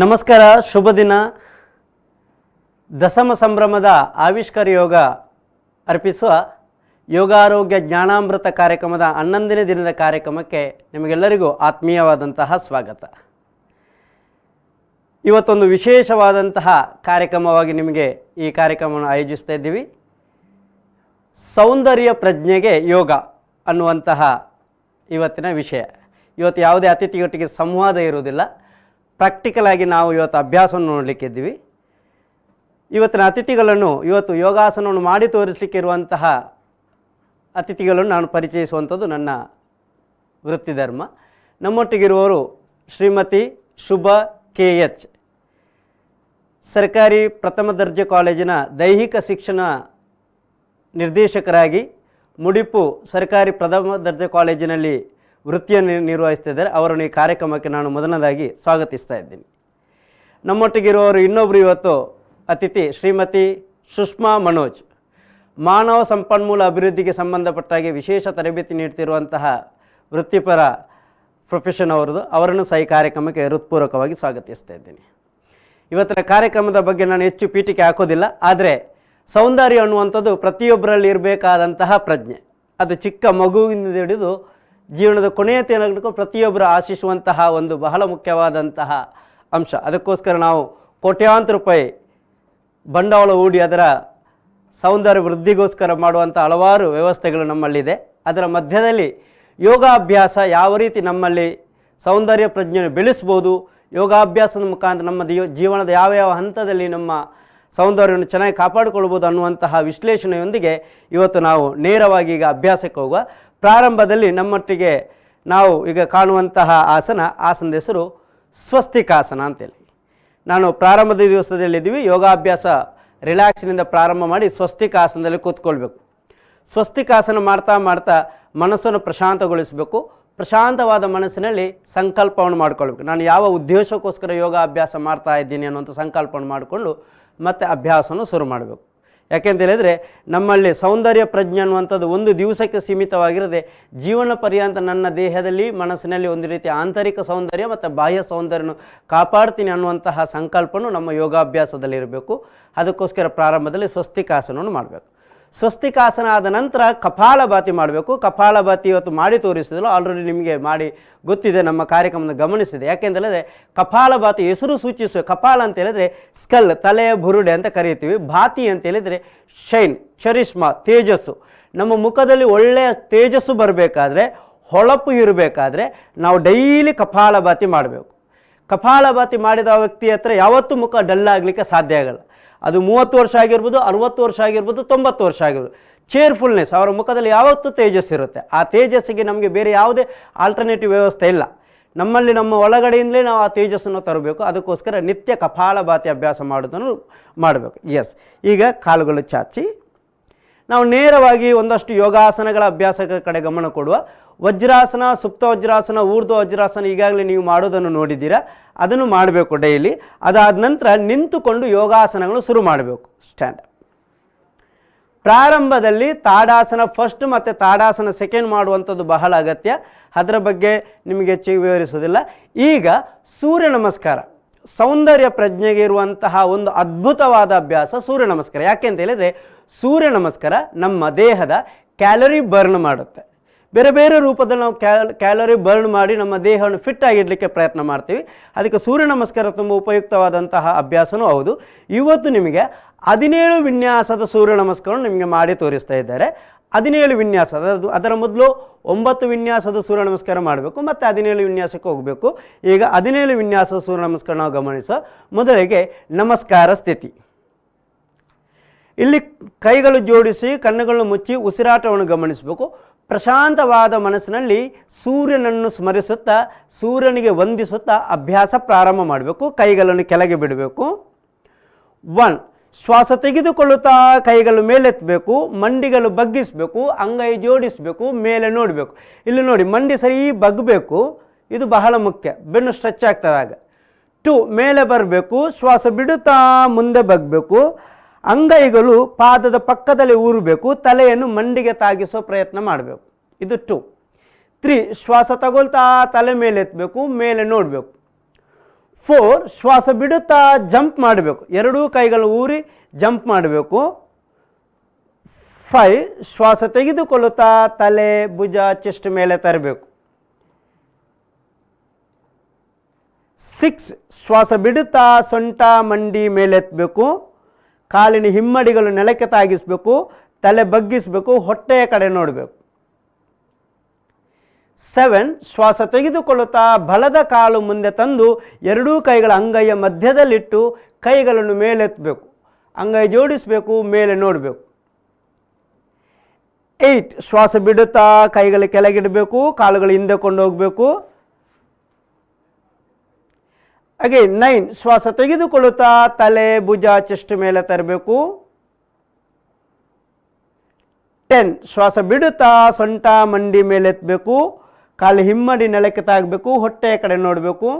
ನಮಸ್ಕಾರ, ಶುಭ ದಿನ. ದಶಮ ಸಂಭ್ರಮದ ಆವಿಷ್ಕಾರ ಯೋಗ ಅರ್ಪಿಸುವ ಯೋಗಾರೋಗ್ಯ ಜ್ಞಾನಾಮೃತ ಕಾರ್ಯಕ್ರಮದ 11ನೇ ದಿನದ ಕಾರ್ಯಕ್ರಮಕ್ಕೆ ನಿಮಗೆಲ್ಲರಿಗೂ ಆತ್ಮೀಯವಾದಂತಹ ಸ್ವಾಗತ. ಇವತ್ತೊಂದು ವಿಶೇಷವಾದಂತಹ ಕಾರ್ಯಕ್ರಮವಾಗಿ ನಿಮಗೆ ಈ ಕಾರ್ಯಕ್ರಮವನ್ನು ಆಯೋಜಿಸ್ತಾ ಇದ್ದೀವಿ. ಸೌಂದರ್ಯ ಪ್ರಜ್ಞೆಗೆ ಯೋಗ ಅನ್ನುವಂತಹ ಇವತ್ತಿನ ವಿಷಯ. ಇವತ್ತು ಯಾವುದೇ ಅತಿಥಿಯೊಟ್ಟಿಗೆ ಸಂವಾದ ಇರುವುದಿಲ್ಲ, ಪ್ರಾಕ್ಟಿಕಲ್ ಆಗಿ ನಾವು ಇವತ್ತು ಅಭ್ಯಾಸವನ್ನು ನೋಡಲಿಕ್ಕಿದ್ದೀವಿ. ಇವತ್ತಿನ ಅತಿಥಿಗಳನ್ನು ಇವತ್ತು ಯೋಗಾಸನವನ್ನು ಮಾಡಿ ತೋರಿಸಲಿಕ್ಕೆ ಇರುವಂತಹ ಅತಿಥಿಗಳನ್ನು ನಾನು ಪರಿಚಯಿಸುವಂಥದ್ದು ನನ್ನ ವೃತ್ತಿ ಧರ್ಮ. ನಮ್ಮೊಟ್ಟಿಗಿರುವವರು ಶ್ರೀಮತಿ ಶುಭ KH, ಸರ್ಕಾರಿ ಪ್ರಥಮ ದರ್ಜೆ ಕಾಲೇಜಿನ ದೈಹಿಕ ಶಿಕ್ಷಣ ನಿರ್ದೇಶಕರಾಗಿ ಮುಡಿಪು ಸರ್ಕಾರಿ ಪ್ರಥಮ ದರ್ಜೆ ಕಾಲೇಜಿನಲ್ಲಿ ವೃತ್ತಿಯನ್ನು ನಿರ್ವಹಿಸ್ತಿದ್ದಾರೆ. ಅವರನ್ನು ಈ ಕಾರ್ಯಕ್ರಮಕ್ಕೆ ನಾನು ಮೊದಲನೇದಾಗಿ ಸ್ವಾಗತಿಸ್ತಾ ಇದ್ದೀನಿ. ನಮ್ಮೊಟ್ಟಿಗಿರುವವರು ಇನ್ನೊಬ್ಬರು ಇವತ್ತು ಅತಿಥಿ ಶ್ರೀಮತಿ ಸುಷ್ಮಾ ಮನೋಜ್, ಮಾನವ ಸಂಪನ್ಮೂಲ ಅಭಿವೃದ್ಧಿಗೆ ಸಂಬಂಧಪಟ್ಟಾಗಿ ವಿಶೇಷ ತರಬೇತಿ ನೀಡ್ತಿರುವಂತಹ ವೃತ್ತಿಪರ ಪ್ರೊಫೆಷನ್ ಅವರದು. ಅವರನ್ನು ಸಹ ಈ ಕಾರ್ಯಕ್ರಮಕ್ಕೆ ಹೃತ್ಪೂರ್ವಕವಾಗಿ ಸ್ವಾಗತಿಸ್ತಾ ಇದ್ದೀನಿ. ಇವತ್ತಿನ ಕಾರ್ಯಕ್ರಮದ ಬಗ್ಗೆ ನಾನು ಹೆಚ್ಚು ಪೀಠಿಕೆ ಹಾಕೋದಿಲ್ಲ, ಆದರೆ ಸೌಂದರ್ಯ ಅನ್ನುವಂಥದ್ದು ಪ್ರತಿಯೊಬ್ಬರಲ್ಲಿ ಇರಬೇಕಾದಂತಹ ಪ್ರಜ್ಞೆ. ಅದು ಚಿಕ್ಕ ಮಗುವಿನಿಂದ ಹಿಡಿದು ಜೀವನದ ಕೊನೆಯ ತನಕ ಪ್ರತಿಯೊಬ್ಬರು ಆಶಿಸುವಂತಹ ಒಂದು ಬಹಳ ಮುಖ್ಯವಾದಂತಹ ಅಂಶ. ಅದಕ್ಕೋಸ್ಕರ ನಾವು ಕೋಟ್ಯಾಂತರ ರೂಪಾಯಿ ಬಂಡವಾಳ ಹೂಡಿ ಅದರ ಸೌಂದರ್ಯ ವೃದ್ಧಿಗೋಸ್ಕರ ಮಾಡುವಂಥ ಹಲವಾರು ವ್ಯವಸ್ಥೆಗಳು ನಮ್ಮಲ್ಲಿದೆ. ಅದರ ಮಧ್ಯದಲ್ಲಿ ಯೋಗಾಭ್ಯಾಸ ಯಾವ ರೀತಿ ನಮ್ಮಲ್ಲಿ ಸೌಂದರ್ಯ ಪ್ರಜ್ಞೆಯನ್ನು ಬೆಳೆಸ್ಬೋದು, ಯೋಗಾಭ್ಯಾಸದ ಮುಖಾಂತರ ನಮ್ಮ ಜೀವನದ ಯಾವ ಹಂತದಲ್ಲಿ ನಮ್ಮ ಸೌಂದರ್ಯವನ್ನು ಚೆನ್ನಾಗಿ ಕಾಪಾಡಿಕೊಳ್ಬೋದು ಅನ್ನುವಂತಹ ವಿಶ್ಲೇಷಣೆಯೊಂದಿಗೆ ಇವತ್ತು ನಾವು ನೇರವಾಗಿ ಈಗ ಅಭ್ಯಾಸಕ್ಕೆ ಹೋಗುವ. ಪ್ರಾರಂಭದಲ್ಲಿ ನಮ್ಮೊಟ್ಟಿಗೆ ನಾವು ಈಗ ಕಾಣುವಂತಹ ಆಸನದ ಹೆಸರು ಸ್ವಸ್ತಿಕಾಸನ ಅಂತೇಳಿ. ನಾನು ಪ್ರಾರಂಭದ ದಿವಸದಲ್ಲಿದ್ದೀವಿ. ಯೋಗಾಭ್ಯಾಸ ರಿಲ್ಯಾಕ್ಸ್ನಿಂದ ಪ್ರಾರಂಭ ಮಾಡಿ ಸ್ವಸ್ತಿಕಾಸನದಲ್ಲಿ ಕೂತ್ಕೊಳ್ಬೇಕು. ಸ್ವಸ್ತಿಕಾಸನ ಮಾಡ್ತಾ ಮಾಡ್ತಾ ಮನಸ್ಸನ್ನು ಪ್ರಶಾಂತಗೊಳಿಸಬೇಕು. ಪ್ರಶಾಂತವಾದ ಮನಸ್ಸಿನಲ್ಲಿ ಸಂಕಲ್ಪವನ್ನು ಮಾಡಿಕೊಳ್ಬೇಕು. ನಾನು ಯಾವ ಉದ್ದೇಶಕ್ಕೋಸ್ಕರ ಯೋಗಾಭ್ಯಾಸ ಮಾಡ್ತಾ ಇದ್ದೀನಿ ಅನ್ನುವಂಥ ಸಂಕಲ್ಪವನ್ನು ಮಾಡಿಕೊಂಡು ಮತ್ತೆ ಅಭ್ಯಾಸವನ್ನು ಶುರು ಮಾಡಬೇಕು. ಯಾಕೆಂತ ಹೇಳಿದರೆ ನಮ್ಮಲ್ಲಿ ಸೌಂದರ್ಯ ಪ್ರಜ್ಞೆ ಅನ್ನುವಂಥದ್ದು ಒಂದು ದಿವಸಕ್ಕೆ ಸೀಮಿತವಾಗಿರದೆ ಜೀವನ ಪರ್ಯಂತ ನನ್ನ ದೇಹದಲ್ಲಿ ಮನಸ್ಸಿನಲ್ಲಿ ಒಂದು ರೀತಿ ಆಂತರಿಕ ಸೌಂದರ್ಯ ಮತ್ತು ಬಾಹ್ಯ ಸೌಂದರ್ಯವನ್ನು ಕಾಪಾಡ್ತೀನಿ ಅನ್ನುವಂತಹ ಸಂಕಲ್ಪನು ನಮ್ಮ ಯೋಗಾಭ್ಯಾಸದಲ್ಲಿರಬೇಕು. ಅದಕ್ಕೋಸ್ಕರ ಪ್ರಾರಂಭದಲ್ಲಿ ಸ್ವಸ್ತಿಕಾಸನವನ್ನು ಮಾಡಬೇಕು. ಸ್ವಸ್ತಿಕಾಸನ ಆದ ನಂತರ ಕಪಾಲಭಾತಿ ಮಾಡಬೇಕು. ಕಪಾಲಭಾತಿ ಇವತ್ತು ಮಾಡಿ ತೋರಿಸಿದ್ರು, ಆಲ್ರೆಡಿ ನಿಮಗೆ ಮಾಡಿ ಗೊತ್ತಿದೆ, ನಮ್ಮ ಕಾರ್ಯಕ್ರಮದ ಗಮನಿಸಿದೆ. ಯಾಕೆಂತೇಳಿದ್ರೆ ಕಪಾಲಭಾತಿ ಹೆಸರು ಸೂಚಿಸುವ, ಕಪಾಲ ಅಂತ ಹೇಳಿದರೆ ಸ್ಕಲ್, ತಲೆಯ ಬುರುಡೆ ಅಂತ ಕರೀತೀವಿ. ಭಾತಿ ಅಂತ ಹೇಳಿದರೆ ಶೈನ್, ಚರಿಷ್ಮಾ, ತೇಜಸ್ಸು. ನಮ್ಮ ಮುಖದಲ್ಲಿ ಒಳ್ಳೆಯ ತೇಜಸ್ಸು ಬರಬೇಕಾದ್ರೆ, ಹೊಳಪು ಇರಬೇಕಾದ್ರೆ ನಾವು ಡೈಲಿ ಕಪಾಲಭಾತಿ ಮಾಡಬೇಕು. ಕಪಾಲಭಾತಿ ಮಾಡಿದ ವ್ಯಕ್ತಿ ಹತ್ರ ಯಾವತ್ತೂ ಮುಖ ಡಲ್ ಆಗಲಿಕ್ಕೆ ಸಾಧ್ಯ ಆಗಲ್ಲ. ಅದು 30 ವರ್ಷ ಆಗಿರ್ಬೋದು, 60 ವರ್ಷ ಆಗಿರ್ಬೋದು, 90 ವರ್ಷ ಆಗಿರ್ಬೋದು. ಚೇರ್ಫುಲ್ನೆಸ್, ಅವರ ಮುಖದಲ್ಲಿ ಯಾವತ್ತೂ ತೇಜಸ್ಸಿರುತ್ತೆ. ಆ ತೇಜಸ್ಸಿಗೆ ನಮಗೆ ಬೇರೆ ಯಾವುದೇ ಆಲ್ಟರ್ನೇಟಿವ್ ವ್ಯವಸ್ಥೆ ಇಲ್ಲ. ನಮ್ಮಲ್ಲಿ ನಮ್ಮ ಒಳಗಡೆಯಿಂದಲೇ ನಾವು ಆ ತೇಜಸ್ಸನ್ನು ತರಬೇಕು. ಅದಕ್ಕೋಸ್ಕರ ನಿತ್ಯ ಕಪಾಲಭಾತಿ ಅಭ್ಯಾಸ ಮಾಡೋದನ್ನು ಮಾಡಬೇಕು. ಎಸ್, ಈಗ ಕಾಲುಗಳು ಚಾಚಿ ನಾವು ನೇರವಾಗಿ ಒಂದಷ್ಟು ಯೋಗಾಸನಗಳ ಅಭ್ಯಾಸಗಳ ಕಡೆ ಗಮನ ಕೊಡುವ. ವಜ್ರಾಸನ, ಸುಪ್ತ ವಜ್ರಾಸನ, ಊರ್ಧ್ವ ವಜ್ರಾಸನ ಈಗಾಗಲೇ ನೀವು ಮಾಡೋದನ್ನು ನೋಡಿದ್ದೀರಾ. ಅದನ್ನು ಮಾಡಬೇಕು ಡೈಲಿ. ಅದಾದ ನಂತರ ನಿಂತುಕೊಂಡು ಯೋಗಾಸನಗಳು ಶುರು ಮಾಡಬೇಕು. ಸ್ಟ್ಯಾಂಡ್. ಪ್ರಾರಂಭದಲ್ಲಿ ತಾಡಾಸನ ಫಸ್ಟ್ ಮತ್ತು ತಾಡಾಸನ ಸೆಕೆಂಡ್ ಮಾಡುವಂಥದ್ದು ಬಹಳ ಅಗತ್ಯ. ಅದರ ಬಗ್ಗೆ ನಿಮಗೆ ಹೆಚ್ಚು ವಿವರಿಸೋದಿಲ್ಲ. ಈಗ ಸೂರ್ಯ ನಮಸ್ಕಾರ, ಸೌಂದರ್ಯ ಪ್ರಜ್ಞೆಗೆ ಇರುವಂತಹ ಒಂದು ಅದ್ಭುತವಾದ ಅಭ್ಯಾಸ ಸೂರ್ಯ ನಮಸ್ಕಾರ. ಯಾಕೆ ಅಂತ ಹೇಳಿದರೆ ಸೂರ್ಯ ನಮಸ್ಕಾರ ನಮ್ಮ ದೇಹದ ಕ್ಯಾಲರಿ ಬರ್ನ್ ಮಾಡುತ್ತೆ. ಬೇರೆ ಬೇರೆ ರೂಪದಲ್ಲಿ ನಾವು ಕ್ಯಾಲರಿ ಬರ್ನ್ ಮಾಡಿ ನಮ್ಮ ದೇಹವನ್ನು ಫಿಟ್ ಆಗಿಡಲಿಕ್ಕೆ ಪ್ರಯತ್ನ ಮಾಡ್ತೀವಿ. ಅದಕ್ಕೆ ಸೂರ್ಯ ನಮಸ್ಕಾರ ತುಂಬ ಉಪಯುಕ್ತವಾದಂತಹ ಅಭ್ಯಾಸವೂ ಹೌದು. ಇವತ್ತು ನಿಮಗೆ 17 ವಿನ್ಯಾಸದ ಸೂರ್ಯ ನಮಸ್ಕಾರವನ್ನು ನಿಮಗೆ ಮಾಡಿ ತೋರಿಸ್ತಾ ಇದ್ದಾರೆ. 17 ವಿನ್ಯಾಸ, ಅದರ ಮೊದಲು 9 ವಿನ್ಯಾಸದ ಸೂರ್ಯ ನಮಸ್ಕಾರ ಮಾಡಬೇಕು, ಮತ್ತು 17 ವಿನ್ಯಾಸಕ್ಕೆ ಹೋಗಬೇಕು. ಈಗ 17 ವಿನ್ಯಾಸದ ಸೂರ್ಯ ನಮಸ್ಕಾರ ನಾವು ಗಮನಿಸೋ. ಮೊದಲಿಗೆ ನಮಸ್ಕಾರ ಸ್ಥಿತಿ. ಇಲ್ಲಿ ಕೈಗಳು ಜೋಡಿಸಿ ಕಣ್ಣುಗಳನ್ನು ಮುಚ್ಚಿ ಉಸಿರಾಟವನ್ನು ಗಮನಿಸಬೇಕು. ಪ್ರಶಾಂತವಾದ ಮನಸ್ಸಿನಲ್ಲಿ ಸೂರ್ಯನನ್ನು ಸ್ಮರಿಸುತ್ತಾ, ಸೂರ್ಯನಿಗೆ ವಂದಿಸುತ್ತಾ ಅಭ್ಯಾಸ ಪ್ರಾರಂಭ ಮಾಡಬೇಕು. ಕೈಗಳನ್ನು ಕೆಳಗೆ ಬಿಡಬೇಕು. 1, ಶ್ವಾಸ ತೆಗೆದುಕೊಳ್ಳುತ್ತಾ ಕೈಗಳು ಮೇಲೆತ್ತಬೇಕು, ಮಂಡಿಗಳು ಬಗ್ಗಿಸಬೇಕು, ಅಂಗೈ ಜೋಡಿಸಬೇಕು, ಮೇಲೆ ನೋಡಬೇಕು. ಇಲ್ಲಿ ನೋಡಿ, ಮಂಡಿ ಸರಿ ಬಗ್ಗಬೇಕು, ಇದು ಬಹಳ ಮುಖ್ಯ. ಬೆನ್ನು ಸ್ಟ್ರೆಚ್ ಆಗ್ತದಾಗ. 2, ಮೇಲೆ ಬರಬೇಕು, ಶ್ವಾಸ ಬಿಡುತ್ತಾ ಮುಂದೆ ಬಗ್ಗಬೇಕು, ಅಂಗೈಗಳು ಪಾದದ ಪಕ್ಕದಲ್ಲಿ ಊರಬೇಕು, ತಲೆಯನ್ನು ಮಂಡಿಗೆ ತಾಗಿಸೋ ಪ್ರಯತ್ನ ಮಾಡಬೇಕು. ಇದು 2. 3, ಶ್ವಾಸ ತಗೊಳ್ತಾ ತಲೆ ಮೇಲೆ ಎತ್ತಬೇಕು, ಮೇಲೆ ನೋಡಬೇಕು. 4 ಶ್ವಾಸ ಬಿಡುತ್ತಾ ಜಂಪ್ ಮಾಡಬೇಕು, ಎರಡೂ ಕೈಗಳು ಊರಿ ಜಂಪ್ ಮಾಡಬೇಕು. 5 ಶ್ವಾಸ ತೆಗೆದುಕೊಳ್ಳುತ್ತಾ ತಲೆ ಭುಜ ಚೆಸ್ಟ್ ಮೇಲೆ ತರಬೇಕು. 6 ಶ್ವಾಸ ಬಿಡುತ್ತಾ ಸೊಂಟ ಮಂಡಿ ಮೇಲೆತ್ತಬೇಕು, ಕಾಲಿನ ಹಿಮ್ಮಡಿಗಳು ನೆಲಕ್ಕೆ ತಾಗಿಸಬೇಕು, ತಲೆ ಬಗ್ಗಿಸಬೇಕು, ಹೊಟ್ಟೆಯ ಕಡೆ ನೋಡಬೇಕು. 7 ಶ್ವಾಸ ತೆಗೆದುಕೊಳ್ಳುತ್ತಾ ಬಲದ ಕಾಲು ಮುಂದೆ ತಂದು ಎರಡೂ ಕೈಗಳ ಅಂಗೈಯ ಮಧ್ಯದಲ್ಲಿಟ್ಟು ಕೈಗಳನ್ನು ಮೇಲೆತ್ತಬೇಕು, ಅಂಗೈ ಜೋಡಿಸಬೇಕು, ಮೇಲೆ ನೋಡಬೇಕು. 8 ಶ್ವಾಸ ಬಿಡುತ್ತಾ ಕೈಗಳು ಕೆಳಗಿಡಬೇಕು, ಕಾಲುಗಳು ಹಿಂದೆ ಕೊಂಡೋಗಬೇಕು. ಹಾಗೆ 9 ಶ್ವಾಸ ತೆಗೆದುಕೊಳ್ಳುತ್ತಾ ತಲೆ ಭುಜ ಚೆಸ್ಟ್ ಮೇಲೆ ತರಬೇಕು. 10 ಶ್ವಾಸ ಬಿಡುತ್ತಾ ಸೊಂಟ ಮಂಡಿ ಮೇಲೆ ಎತ್ತಬೇಕು, ಕಾಲು ಹಿಮ್ಮಡಿ ನೆಲಕ್ಕೆ ತಾಗಬೇಕು, ಹೊಟ್ಟೆಯ ಕಡೆ ನೋಡಬೇಕು.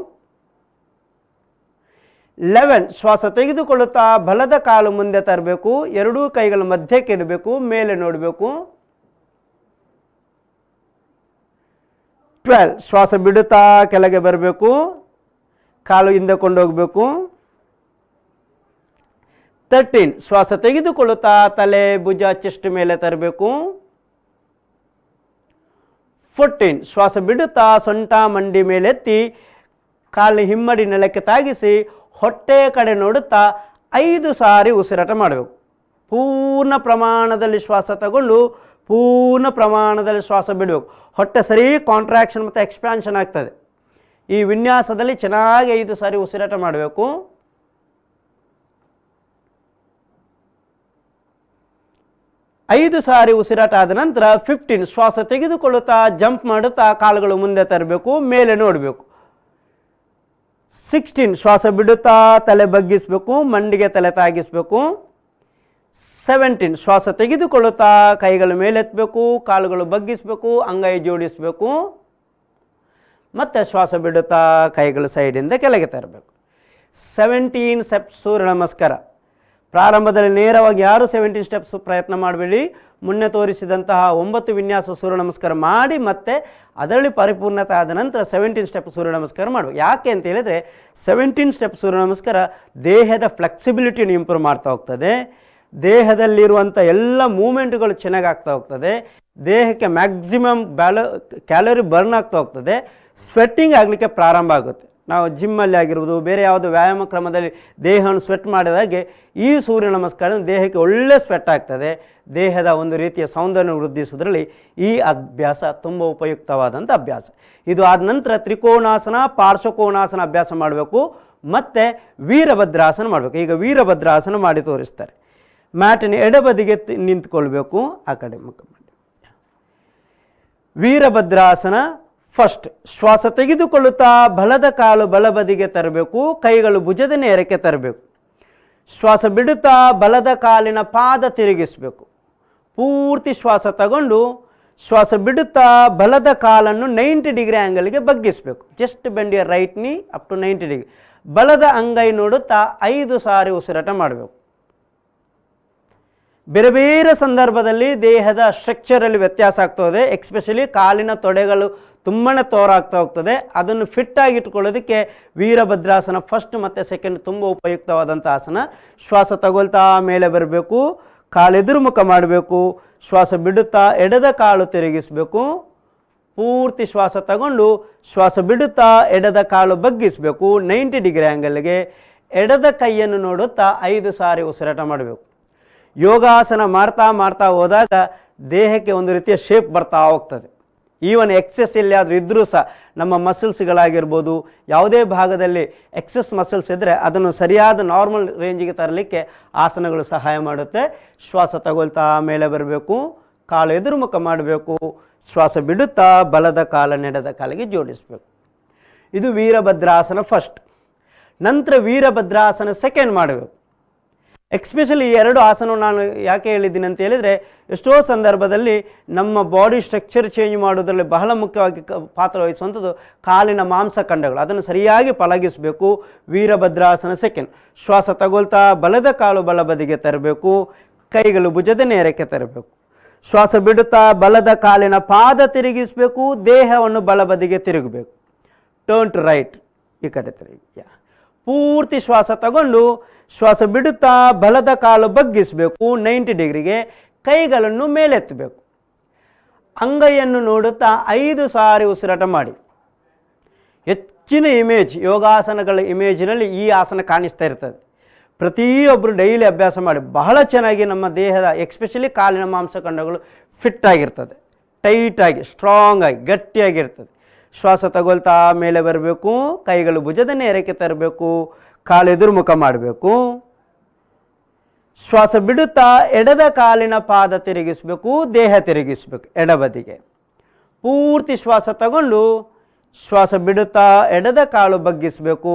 11 ಶ್ವಾಸ ತೆಗೆದುಕೊಳ್ಳುತ್ತಾ ಬಲದ ಕಾಲು ಮುಂದೆ ತರಬೇಕು, ಎರಡೂ ಕೈಗಳ ಮಧ್ಯಕ್ಕೆ ಇಡಬೇಕು, ಮೇಲೆ ನೋಡಬೇಕು. 12 ಶ್ವಾಸ ಬಿಡುತ್ತಾ ಕೆಳಗೆ ಬರಬೇಕು, ಕಾಲು ಹಿಂದೆ ಕೊಂಡೋಗಬೇಕು. 13 ಶ್ವಾಸ ತೆಗೆದುಕೊಳ್ಳುತ್ತಾ ತಲೆ ಭುಜ ಚೆಸ್ಟ್ ಮೇಲೆ ತರಬೇಕು. 14 ಶ್ವಾಸ ಬಿಡುತ್ತಾ ಸೊಂಟ ಮಂಡಿ ಮೇಲೆತ್ತಿ ಕಾಲು ಹಿಮ್ಮಡಿ ನೆಲಕ್ಕೆ ತಾಗಿಸಿ ಹೊಟ್ಟೆಯ ಕಡೆ ನೋಡುತ್ತಾ 5 ಸಾರಿ ಉಸಿರಾಟ ಮಾಡಬೇಕು. ಪೂರ್ಣ ಪ್ರಮಾಣದಲ್ಲಿ ಶ್ವಾಸ ತಗೊಂಡು ಪೂರ್ಣ ಪ್ರಮಾಣದಲ್ಲಿ ಶ್ವಾಸ ಬಿಡಬೇಕು. ಹೊಟ್ಟೆ ಸರಿ ಕಾಂಟ್ರಾಕ್ಷನ್ ಮತ್ತು ಎಕ್ಸ್ಪ್ಯಾನ್ಷನ್ ಆಗ್ತದೆ. ಈ ವಿನ್ಯಾಸದಲ್ಲಿ ಚೆನ್ನಾಗಿ 5 ಸಾರಿ ಉಸಿರಾಟ ಮಾಡಬೇಕು. ಐದು ಸಾರಿ ಉಸಿರಾಟ ಆದ ನಂತರ 15 ಶ್ವಾಸ ತೆಗೆದುಕೊಳ್ಳುತ್ತಾ ಜಂಪ್ ಮಾಡುತ್ತಾ ಕಾಲುಗಳು ಮುಂದೆ ತರಬೇಕು, ಮೇಲೆ ನೋಡಬೇಕು. 16 ಶ್ವಾಸ ಬಿಡುತ್ತಾ ತಲೆ ಬಗ್ಗಿಸಬೇಕು, ಮಂಡಿಗೆ ತಲೆ ತಾಗಿಸಬೇಕು. 17 ಶ್ವಾಸ ತೆಗೆದುಕೊಳ್ಳುತ್ತಾ ಕೈಗಳು ಮೇಲೆತ್ತಬೇಕು, ಕಾಲುಗಳು ಬಗ್ಗಿಸಬೇಕು, ಅಂಗೈ ಜೋಡಿಸಬೇಕು. ಮತ್ತೆ ಶ್ವಾಸ ಬಿಡುತ್ತಾ ಕೈಗಳು ಸೈಡಿಂದ ಕೆಳಗೆ ತರಬೇಕು. 17 ಸ್ಟೆಪ್ಸ್ ಸೂರ್ಯ ನಮಸ್ಕಾರ. ಪ್ರಾರಂಭದಲ್ಲಿ ನೇರವಾಗಿ ಯಾರು 17 ಸ್ಟೆಪ್ಸ್ ಪ್ರಯತ್ನ ಮಾಡಬೇಡಿ. ಮುನ್ನೆ ತೋರಿಸಿದಂತಹ 9 ವಿನ್ಯಾಸ ಸೂರ್ಯ ನಮಸ್ಕಾರ ಮಾಡಿ ಮತ್ತೆ ಅದರಲ್ಲಿ ಪರಿಪೂರ್ಣತೆ ಆದ ನಂತರ 17 ಸ್ಟೆಪ್ ಸೂರ್ಯ ನಮಸ್ಕಾರ ಮಾಡಬೇಕು. ಯಾಕೆ ಅಂತ ಹೇಳಿದರೆ 17 ಸ್ಟೆಪ್ ಸೂರ್ಯ ನಮಸ್ಕಾರ ದೇಹದ ಫ್ಲೆಕ್ಸಿಬಿಲಿಟಿಯನ್ನು ಇಂಪ್ರೂವ್ ಮಾಡ್ತಾ ಹೋಗ್ತದೆ, ದೇಹದಲ್ಲಿರುವಂಥ ಎಲ್ಲ ಮೂಮೆಂಟ್ಗಳು ಚೆನ್ನಾಗಿ ಆಗ್ತಾ ಹೋಗ್ತದೆ, ದೇಹಕ್ಕೆ ಮ್ಯಾಕ್ಸಿಮಮ್ ಕ್ಯಾಲೋರಿ ಬರ್ನ್ ಆಗ್ತಾ ಹೋಗ್ತದೆ, ಸ್ವೆಟ್ಟಿಂಗ್ ಆಗಲಿಕ್ಕೆ ಪ್ರಾರಂಭ ಆಗುತ್ತೆ. ನಾವು ಜಿಮ್ಮಲ್ಲಿ ಆಗಿರ್ಬೋದು ಬೇರೆ ಯಾವುದೋ ವ್ಯಾಯಾಮ ಕ್ರಮದಲ್ಲಿ ದೇಹವನ್ನು ಸ್ವೆಟ್ ಮಾಡಿದಾಗೆ ಈ ಸೂರ್ಯ ನಮಸ್ಕಾರ ದೇಹಕ್ಕೆ ಒಳ್ಳೆ ಸ್ವೆಟ್ ಆಗ್ತದೆ. ದೇಹದ ಒಂದು ರೀತಿಯ ಸೌಂದರ್ಯ ವೃದ್ಧಿಸೋದ್ರಲ್ಲಿ ಈ ಅಭ್ಯಾಸ ತುಂಬ ಉಪಯುಕ್ತವಾದಂಥ ಅಭ್ಯಾಸ. ಇದು ಆದ ನಂತರ ತ್ರಿಕೋಣಾಸನ, ಪಾರ್ಶ್ವಕೋಣಾಸನ ಅಭ್ಯಾಸ ಮಾಡಬೇಕು, ಮತ್ತು ವೀರಭದ್ರಾಸನ ಮಾಡಬೇಕು. ಈಗ ವೀರಭದ್ರಾಸನ ಮಾಡಿ ತೋರಿಸ್ತಾರೆ. ಮ್ಯಾಟಿನ ಎಡಬದಿಗೆ ನಿಂತ್ಕೊಳ್ಬೇಕು, ಆ ಕಡೆ ಮುಖ ಮಾಡಿ. ವೀರಭದ್ರಾಸನ ಫಸ್ಟ್ ಶ್ವಾಸ ತೆಗೆದುಕೊಳ್ಳುತ್ತಾ ಬಲದ ಕಾಲು ಬಲಬದಿಗೆ ತರಬೇಕು, ಕೈಗಳು ಭುಜದ ನೇರಕ್ಕೆ ತರಬೇಕು. ಶ್ವಾಸ ಬಿಡುತ್ತಾ ಬಲದ ಕಾಲಿನ ಪಾದ ತಿರುಗಿಸಬೇಕು. ಪೂರ್ತಿ ಶ್ವಾಸ ತಗೊಂಡು ಶ್ವಾಸ ಬಿಡುತ್ತಾ ಬಲದ ಕಾಲನ್ನು 90 ಡಿಗ್ರಿ ಆ್ಯಂಗಲ್ಗೆ ಬಗ್ಗಿಸಬೇಕು. Just bend your right knee up to 90 degree. ಬಲದ ಅಂಗೈ ನೋಡುತ್ತಾ 5 ಸಾರಿ ಉಸಿರಾಟ ಮಾಡಬೇಕು. ಬೇರೆ ಬೇರೆ ಸಂದರ್ಭದಲ್ಲಿ ದೇಹದ ಸ್ಟ್ರಕ್ಚರಲ್ಲಿ ವ್ಯತ್ಯಾಸ ಆಗ್ತದೆ. ಎಕ್ಸ್ಪೆಷಲಿ ಕಾಲಿನ ತೊಡೆಗಳು ತುಂಬಾ ತೋರಾಗ್ತಾ ಹೋಗ್ತದೆ. ಅದನ್ನು ಫಿಟ್ಟಾಗಿ ಇಟ್ಕೊಳ್ಳೋದಕ್ಕೆ ವೀರಭದ್ರಾಸನ ಫಸ್ಟ್ ಮತ್ತು ಸೆಕೆಂಡ್ ತುಂಬ ಉಪಯುಕ್ತವಾದಂಥ ಆಸನ. ಶ್ವಾಸ ತಗೊಳ್ತಾ ಮೇಲೆ ಬರಬೇಕು, ಕಾಲೆದುರು ಮುಖ ಮಾಡಬೇಕು, ಶ್ವಾಸ ಬಿಡುತ್ತಾ ಎಡದ ಕಾಲು ತಿರುಗಿಸಬೇಕು. ಪೂರ್ತಿ ಶ್ವಾಸ ತಗೊಂಡು ಶ್ವಾಸ ಬಿಡುತ್ತಾ ಎಡದ ಕಾಲು ಬಗ್ಗಿಸಬೇಕು 90 ಡಿಗ್ರಿ ಆ್ಯಂಗಲ್ಗೆ. ಎಡದ ಕೈಯನ್ನು ನೋಡುತ್ತಾ 5 ಸಾರಿ ಉಸಿರಾಟ ಮಾಡಬೇಕು. ಯೋಗಾಸನ ಮಾಡ್ತಾ ಮಾಡ್ತಾ ಹೋದಾಗ ದೇಹಕ್ಕೆ ಒಂದು ರೀತಿಯ ಶೇಪ್ ಬರ್ತಾ ಹೋಗ್ತದೆ. ಈವನ್ ಎಕ್ಸೆಸ್ ಎಲ್ಲಿಯಾದರೂ ಇದ್ದರೂ ಸಹ ನಮ್ಮ ಮಸಲ್ಸ್ಗಳಾಗಿರ್ಬೋದು, ಯಾವುದೇ ಭಾಗದಲ್ಲಿ ಎಕ್ಸೆಸ್ ಮಸಲ್ಸ್ ಇದ್ದರೆ ಅದನ್ನು ಸರಿಯಾದ ನಾರ್ಮಲ್ ರೇಂಜಿಗೆ ತರಲಿಕ್ಕೆ ಆಸನಗಳು ಸಹಾಯ ಮಾಡುತ್ತೆ. ಶ್ವಾಸ ತಗೊಳ್ತಾ ಮೇಲೆ ಬರಬೇಕು, ಕಾಲು ಎದುರುಮುಖ ಮಾಡಬೇಕು, ಶ್ವಾಸ ಬಿಡುತ್ತಾ ಬಲದ ಕಾಲನ್ನು ಎಡದ ಕಾಲಿಗೆ ಜೋಡಿಸಬೇಕು. ಇದು ವೀರಭದ್ರಾಸನ ಫಸ್ಟ್. ನಂತರ ವೀರಭದ್ರಾಸನ ಸೆಕೆಂಡ್ ಮಾಡಬೇಕು. ಎಕ್ಸ್ಪೆಷಲಿ ಈ 2 ಆಸನ ನಾನು ಯಾಕೆ ಹೇಳಿದ್ದೀನಿ ಅಂತ ಹೇಳಿದರೆ, ಎಷ್ಟೋ ಸಂದರ್ಭದಲ್ಲಿ ನಮ್ಮ ಬಾಡಿ ಸ್ಟ್ರಕ್ಚರ್ ಚೇಂಜ್ ಮಾಡೋದ್ರಲ್ಲಿ ಬಹಳ ಮುಖ್ಯವಾಗಿ ಪಾತ್ರ ವಹಿಸುವಂಥದ್ದು ಕಾಲಿನ ಮಾಂಸಖಂಡಗಳು. ಅದನ್ನು ಸರಿಯಾಗಿ ಪಳಗಿಸಬೇಕು. ವೀರಭದ್ರಾಸನ ಸೆಕೆಂಡ್. ಶ್ವಾಸ ತಗೊಳ್ತಾ ಬಲದ ಕಾಲು ಬಲಬದಿಗೆ ತರಬೇಕು, ಕೈಗಳು ಭುಜದ ನೇರಕ್ಕೆ ತರಬೇಕು. ಶ್ವಾಸ ಬಿಡುತ್ತಾ ಬಲದ ಕಾಲಿನ ಪಾದ ತಿರುಗಿಸಬೇಕು, ದೇಹವನ್ನು ಬಲಬದಿಗೆ ತಿರುಗಬೇಕು. ಟರ್ನ್ ಟು ರೈಟ್, ಈ ಕಡೆ ತಿರುಗಿ. ಪೂರ್ತಿ ಶ್ವಾಸ ತಗೊಂಡು ಶ್ವಾಸ ಬಿಡುತ್ತಾ ಬಲದ ಕಾಲು ಬಗ್ಗಿಸಬೇಕು 90 ಡಿಗ್ರಿಗೆ. ಕೈಗಳನ್ನು ಮೇಲೆತ್ತಬೇಕು. ಅಂಗೈಯನ್ನು ನೋಡುತ್ತಾ 5 ಸಾರಿ ಉಸಿರಾಟ ಮಾಡಿ. ಹೆಚ್ಚಿನ ಇಮೇಜ್, ಯೋಗಾಸನಗಳ ಇಮೇಜಿನಲ್ಲಿ ಈ ಆಸನ ಕಾಣಿಸ್ತಾ ಇರ್ತದೆ. ಪ್ರತಿಯೊಬ್ಬರು ಡೈಲಿ ಅಭ್ಯಾಸ ಮಾಡಿ. ಬಹಳ ಚೆನ್ನಾಗಿ ನಮ್ಮ ದೇಹದ ಎಕ್ಸ್ಪೆಷಲಿ ಕಾಲಿನ ಮಾಂಸಖಂಡಗಳು ಫಿಟ್ ಆಗಿರ್ತದೆ, ಟೈಟಾಗಿ, ಸ್ಟ್ರಾಂಗ್ ಆಗಿ, ಗಟ್ಟಿಯಾಗಿರ್ತದೆ. ಶ್ವಾಸ ತಗೊಳ್ತಾ ಮೇಲೆ ಬರಬೇಕು. ಕೈಗಳು ಭುಜದ ನೇರಕ್ಕೆ ತರಬೇಕು. ಕಾಲು ಎದುರು ಮುಖ ಮಾಡಬೇಕು. ಶ್ವಾಸ ಬಿಡುತ್ತಾ ಎಡದ ಕಾಲಿನ ಪಾದ ತಿರುಗಿಸಬೇಕು, ದೇಹ ತಿರುಗಿಸಬೇಕು ಎಡಬದಿಗೆ. ಪೂರ್ತಿ ಶ್ವಾಸ ತಗೊಂಡು ಶ್ವಾಸ ಬಿಡುತ್ತಾ ಎಡದ ಕಾಲು ಬಗ್ಗಿಸಬೇಕು,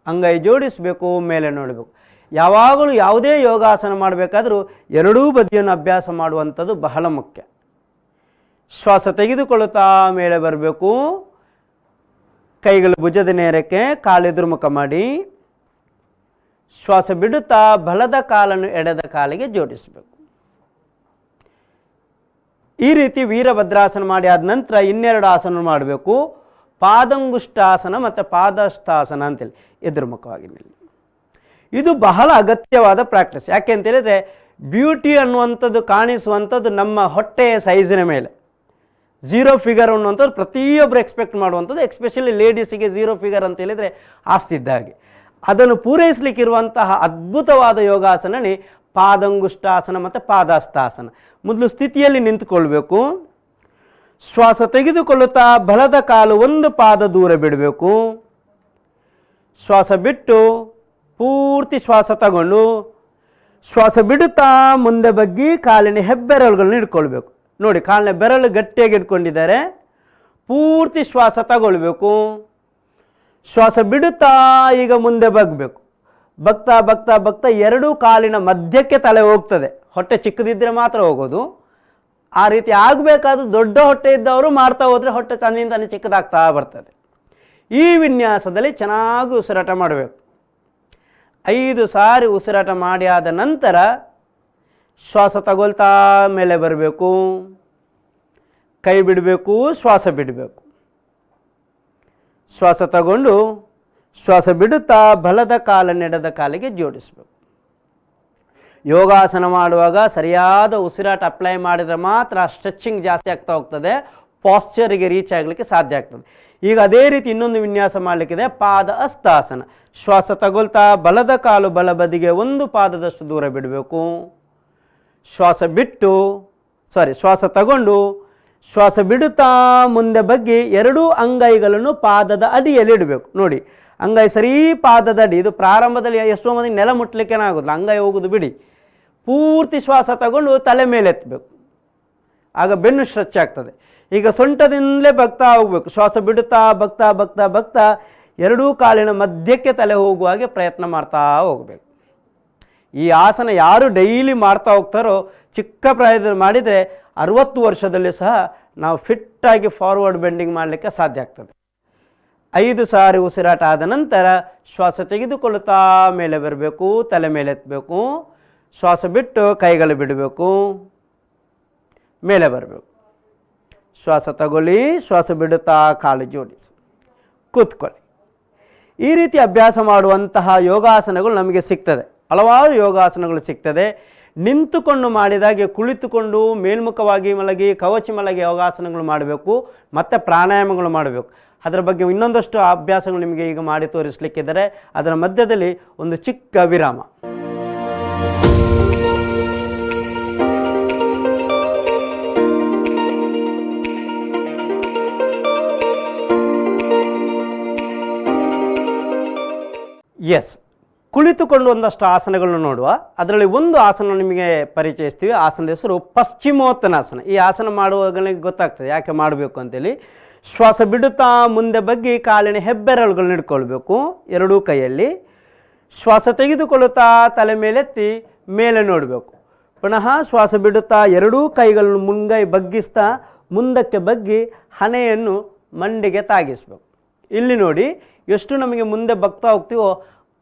ಅಂಗೈ ಜೋಡಿಸಬೇಕು, ಮೇಲೆ ನೋಡಬೇಕು. ಯಾವಾಗಲೂ ಯಾವುದೇ ಯೋಗಾಸನ ಮಾಡಬೇಕಾದ್ರೂ ಎರಡೂ ಬದಿಯನ್ನು ಅಭ್ಯಾಸ ಮಾಡುವಂಥದ್ದು ಬಹಳ ಮುಖ್ಯ. ಶ್ವಾಸ ತೆಗೆದುಕೊಳ್ಳುತ್ತಾ ಮೇಲೆ ಬರಬೇಕು. ಕೈಗಳು ಭುಜದ ನೇರಕ್ಕೆ, ಕಾಲೆದುರು ಮುಖ ಮಾಡಿ. ಶ್ವಾಸ ಬಿಡುತ್ತಾ ಬಲದ ಕಾಲನ್ನು ಎಡದ ಕಾಲಿಗೆ ಜೋಡಿಸಬೇಕು. ಈ ರೀತಿ ವೀರಭದ್ರಾಸನ ಮಾಡಿ ಆದ ನಂತರ ಇನ್ನೆರಡು ಆಸನ ಮಾಡಬೇಕು. ಪಾದಂಗುಷ್ಟಾಸನ ಮತ್ತು ಪಾದಸ್ಥಾಸನ ಅಂತೇಳಿ ಎದುರು ಮುಖವಾಗಿ ನಿಲ್ಲಿ. ಇದು ಬಹಳ ಅಗತ್ಯವಾದ ಪ್ರಾಕ್ಟೀಸ್. ಯಾಕೆ ಅಂತ ಹೇಳಿದರೆ ಬ್ಯೂಟಿ ಅನ್ನುವಂಥದ್ದು ಕಾಣಿಸುವಂಥದ್ದು ನಮ್ಮ ಹೊಟ್ಟೆಯ ಸೈಜಿನ ಮೇಲೆ. 0 ಫಿಗರ್ ಅನ್ನುವಂಥದ್ದು ಪ್ರತಿಯೊಬ್ಬರು ಎಕ್ಸ್ಪೆಕ್ಟ್ ಮಾಡುವಂಥದ್ದು. ಎಸ್ಪೆಷಲಿ ಲೇಡೀಸಿಗೆ 0 ಫಿಗರ್ ಅಂತ ಹೇಳಿದರೆ ಆಸ್ತಿದ್ದ ಹಾಗೆ. ಅದನ್ನು ಪೂರೈಸಲಿಕ್ಕಿರುವಂತಹ ಅದ್ಭುತವಾದ ಯೋಗಾಸನನೇ ಪಾದಂಗುಷ್ಟಾಸನ ಮತ್ತು ಪಾದಸ್ಥಾಸನ. ಮೊದಲು ಸ್ಥಿತಿಯಲ್ಲಿ ನಿಂತುಕೊಳ್ಬೇಕು. ಶ್ವಾಸ ತೆಗೆದುಕೊಳ್ಳುತ್ತಾ ಬಲದ ಕಾಲು 1 ಪಾದ ದೂರ ಬಿಡಬೇಕು. ಶ್ವಾಸ ಬಿಟ್ಟು ಪೂರ್ತಿ ಶ್ವಾಸ ತಗೊಂಡು ಶ್ವಾಸ ಬಿಡುತ್ತಾ ಮುಂದೆ ಬಗ್ಗಿ ಕಾಲಿನ ಹೆಬ್ಬೆರಳುಗಳನ್ನ ಹಿಡ್ಕೊಳ್ಬೇಕು. ನೋಡಿ, ಕಾಲಿನ ಬೆರಳು ಗಟ್ಟಿಯಾಗಿ ಇಟ್ಕೊಂಡಿದ್ದಾರೆ. ಪೂರ್ತಿ ಶ್ವಾಸ ತಗೊಳ್ಬೇಕು. ಶ್ವಾಸ ಬಿಡುತ್ತಾ ಈಗ ಮುಂದೆ ಬಗ್ಬೇಕು. ಬಗ್ತಾ ಬಗ್ತಾ ಬಗ್ತಾ ಎರಡೂ ಕಾಲಿನ ಮಧ್ಯಕ್ಕೆ ತಲೆ ಹೋಗ್ತದೆ. ಹೊಟ್ಟೆ ಚಿಕ್ಕದಿದ್ದರೆ ಮಾತ್ರ ಹೋಗೋದು. ಆ ರೀತಿ ಆಗಬೇಕಾದ್ರೂ ದೊಡ್ಡ ಹೊಟ್ಟೆ ಇದ್ದವರು ಮಾಡ್ತಾ ಹೋದರೆ ಹೊಟ್ಟೆ ತನ್ನಿಂದ ಚಿಕ್ಕದಾಗ್ತಾ ಬರ್ತದೆ. ಈ ವಿನ್ಯಾಸದಲ್ಲಿ ಚೆನ್ನಾಗಿ ಉಸಿರಾಟ ಮಾಡಬೇಕು. 5 ಸಾರಿ ಉಸಿರಾಟ ಮಾಡಿ ಆದ ನಂತರ ಶ್ವಾಸ ತಗೊಳ್ತಾ ಮೇಲೆ ಬರಬೇಕು. ಕೈ ಬಿಡಬೇಕು, ಶ್ವಾಸ ಬಿಡಬೇಕು. ಶ್ವಾಸ ತಗೊಂಡು ಶ್ವಾಸ ಬಿಡುತ್ತಾ ಬಲದ ಕಾಲನ್ನು ಎಡದ ಕಾಲಿಗೆ ಜೋಡಿಸಬೇಕು. ಯೋಗಾಸನ ಮಾಡುವಾಗ ಸರಿಯಾದ ಉಸಿರಾಟ ಅಪ್ಲೈ ಮಾಡಿದರೆ ಮಾತ್ರ ಸ್ಟ್ರೆಚಿಂಗ್ ಜಾಸ್ತಿ ಆಗ್ತಾ ಹೋಗ್ತದೆ, ಪಾಶ್ಚರಿಗೆ ರೀಚ್ ಆಗಲಿಕ್ಕೆ ಸಾಧ್ಯ ಆಗ್ತದೆ. ಈಗ ಅದೇ ರೀತಿ ಇನ್ನೊಂದು ವಿನ್ಯಾಸ ಮಾಡಲಿಕ್ಕಿದೆ, ಪಾದ ಹಸ್ತಾಸನ. ಶ್ವಾಸ ತಗೊಳ್ತಾ ಬಲದ ಕಾಲು ಬಲಬದಿಗೆ 1 ಪಾದದಷ್ಟು ದೂರ ಬಿಡಬೇಕು. ಶ್ವಾಸ ತಗೊಂಡು ಶ್ವಾಸ ಬಿಡುತ್ತಾ ಮುಂದೆ ಬಗ್ಗಿ ಎರಡೂ ಅಂಗೈಗಳನ್ನು ಪಾದದ ಅಡಿಯಲ್ಲಿ ಇಡಬೇಕು. ನೋಡಿ, ಅಂಗೈ ಸರಿ ಪಾದದ ಅಡಿ. ಇದು ಪ್ರಾರಂಭದಲ್ಲಿ ಎಷ್ಟೋ ಮಂದಿಗೆ ನೆಲ ಮುಟ್ಟಲಿಕ್ಕೇನೆ ಆಗೋದಿಲ್ಲ, ಅಂಗೈ ಹೋಗೋದು ಬಿಡಿ. ಪೂರ್ತಿ ಶ್ವಾಸ ತಗೊಂಡು ತಲೆ ಮೇಲೆ ಎತ್ತಬೇಕು. ಆಗ ಬೆನ್ನು ಸ್ಟ್ರೆಚ್ ಆಗ್ತದೆ. ಈಗ ಸೊಂಟದಿಂದಲೇ ಬಗ್ತಾ ಹೋಗ್ಬೇಕು. ಶ್ವಾಸ ಬಿಡುತ್ತಾ ಬಗ್ತಾ ಬಗ್ತಾ ಬಗ್ತಾ ಎರಡೂ ಕಾಲಿನ ಮಧ್ಯಕ್ಕೆ ತಲೆ ಹೋಗುವ ಹಾಗೆ ಪ್ರಯತ್ನ ಮಾಡ್ತಾ ಹೋಗಬೇಕು. ಈ ಆಸನ ಯಾರು ಡೈಲಿ ಮಾಡ್ತಾ ಹೋಗ್ತಾರೋ, ಚಿಕ್ಕ ಪ್ರಾಯದಲ್ಲಿ ಮಾಡಿದರೆ 60 ವರ್ಷದಲ್ಲಿ ಸಹ ನಾವು ಫಿಟ್ಟಾಗಿ ಫಾರ್ವರ್ಡ್ ಬೆಂಡಿಂಗ್ ಮಾಡಲಿಕ್ಕೆ ಸಾಧ್ಯ ಆಗ್ತದೆ. 5 ಸಾರಿ ಉಸಿರಾಟ ಆದ ನಂತರ ಶ್ವಾಸ ತೆಗೆದುಕೊಳ್ಳುತ್ತಾ ಮೇಲೆ ಬರಬೇಕು, ತಲೆ ಮೇಲೆ ಎತ್ತಬೇಕು. ಶ್ವಾಸ ಬಿಟ್ಟು ಕೈಗಳು ಬಿಡಬೇಕು, ಮೇಲೆ ಬರಬೇಕು. ಶ್ವಾಸ ತಗೊಳ್ಳಿ, ಶ್ವಾಸ ಬಿಡುತ್ತಾ ಕಾಲು ಜೋಡಿಸಿ ಕೂತ್ಕೊಳ್ಳಿ. ಈ ರೀತಿ ಅಭ್ಯಾಸ ಮಾಡುವಂತಹ ಯೋಗಾಸನಗಳು ನಮಗೆ ಸಿಗ್ತದೆ. ಹಲವಾರು ಯೋಗಾಸನಗಳು ಸಿಗ್ತದೆ. ನಿಂತುಕೊಂಡು ಮಾಡಿದಾಗೆ ಕುಳಿತುಕೊಂಡು ಮೇಲ್ಮುಖವಾಗಿ ಮಲಗಿ ಕವಚಿ ಮಲಗಿ ಯೋಗಾಸನಗಳು ಮಾಡಬೇಕು, ಮತ್ತು ಪ್ರಾಣಾಯಾಮಗಳು ಮಾಡಬೇಕು. ಅದರ ಬಗ್ಗೆ ಇನ್ನೊಂದಷ್ಟು ಅಭ್ಯಾಸಗಳು ನಿಮಗೆ ಈಗ ಮಾಡಿ ತೋರಿಸಲಿಕ್ಕಿದ್ದಾರೆ. ಅದರ ಮಧ್ಯದಲ್ಲಿ ಒಂದು ಚಿಕ್ಕ ವಿರಾಮ. ಎಸ್, ಕುಳಿತುಕೊಂಡು ಒಂದಷ್ಟು ಆಸನಗಳನ್ನು ನೋಡುವ. ಅದರಲ್ಲಿ ಒಂದು ಆಸನ ನಿಮಗೆ ಪರಿಚಯಿಸ್ತೀವಿ. ಆಸನದ ಹೆಸರು ಪಶ್ಚಿಮೋತ್ತನಾಸನ. ಈ ಆಸನ ಮಾಡುವಾಗಲೇ ಗೊತ್ತಾಗ್ತದೆ ಯಾಕೆ ಮಾಡಬೇಕು ಅಂತೇಳಿ. ಶ್ವಾಸ ಬಿಡುತ್ತಾ ಮುಂದೆ ಬಗ್ಗಿ ಕಾಲಿನ ಹೆಬ್ಬೆರಳುಗಳನ್ನ ಹಿಡ್ಕೊಳ್ಬೇಕು ಎರಡೂ ಕೈಯಲ್ಲಿ. ಶ್ವಾಸ ತೆಗೆದುಕೊಳ್ಳುತ್ತಾ ತಲೆ ಮೇಲೆತ್ತಿ ಮೇಲೆ ನೋಡಬೇಕು. ಪುನಃ ಶ್ವಾಸ ಬಿಡುತ್ತಾ ಎರಡೂ ಕೈಗಳನ್ನು ಮುಂಗೈ ಬಗ್ಗಿಸ್ತಾ ಮುಂದಕ್ಕೆ ಬಗ್ಗಿ ಹಣೆಯನ್ನು ಮಂಡಿಗೆ ತಾಗಿಸ್ಬೇಕು. ಇಲ್ಲಿ ನೋಡಿ, ಎಷ್ಟು ನಮಗೆ ಮುಂದೆ ಬಗ್ತಾ ಹೋಗ್ತೀವೋ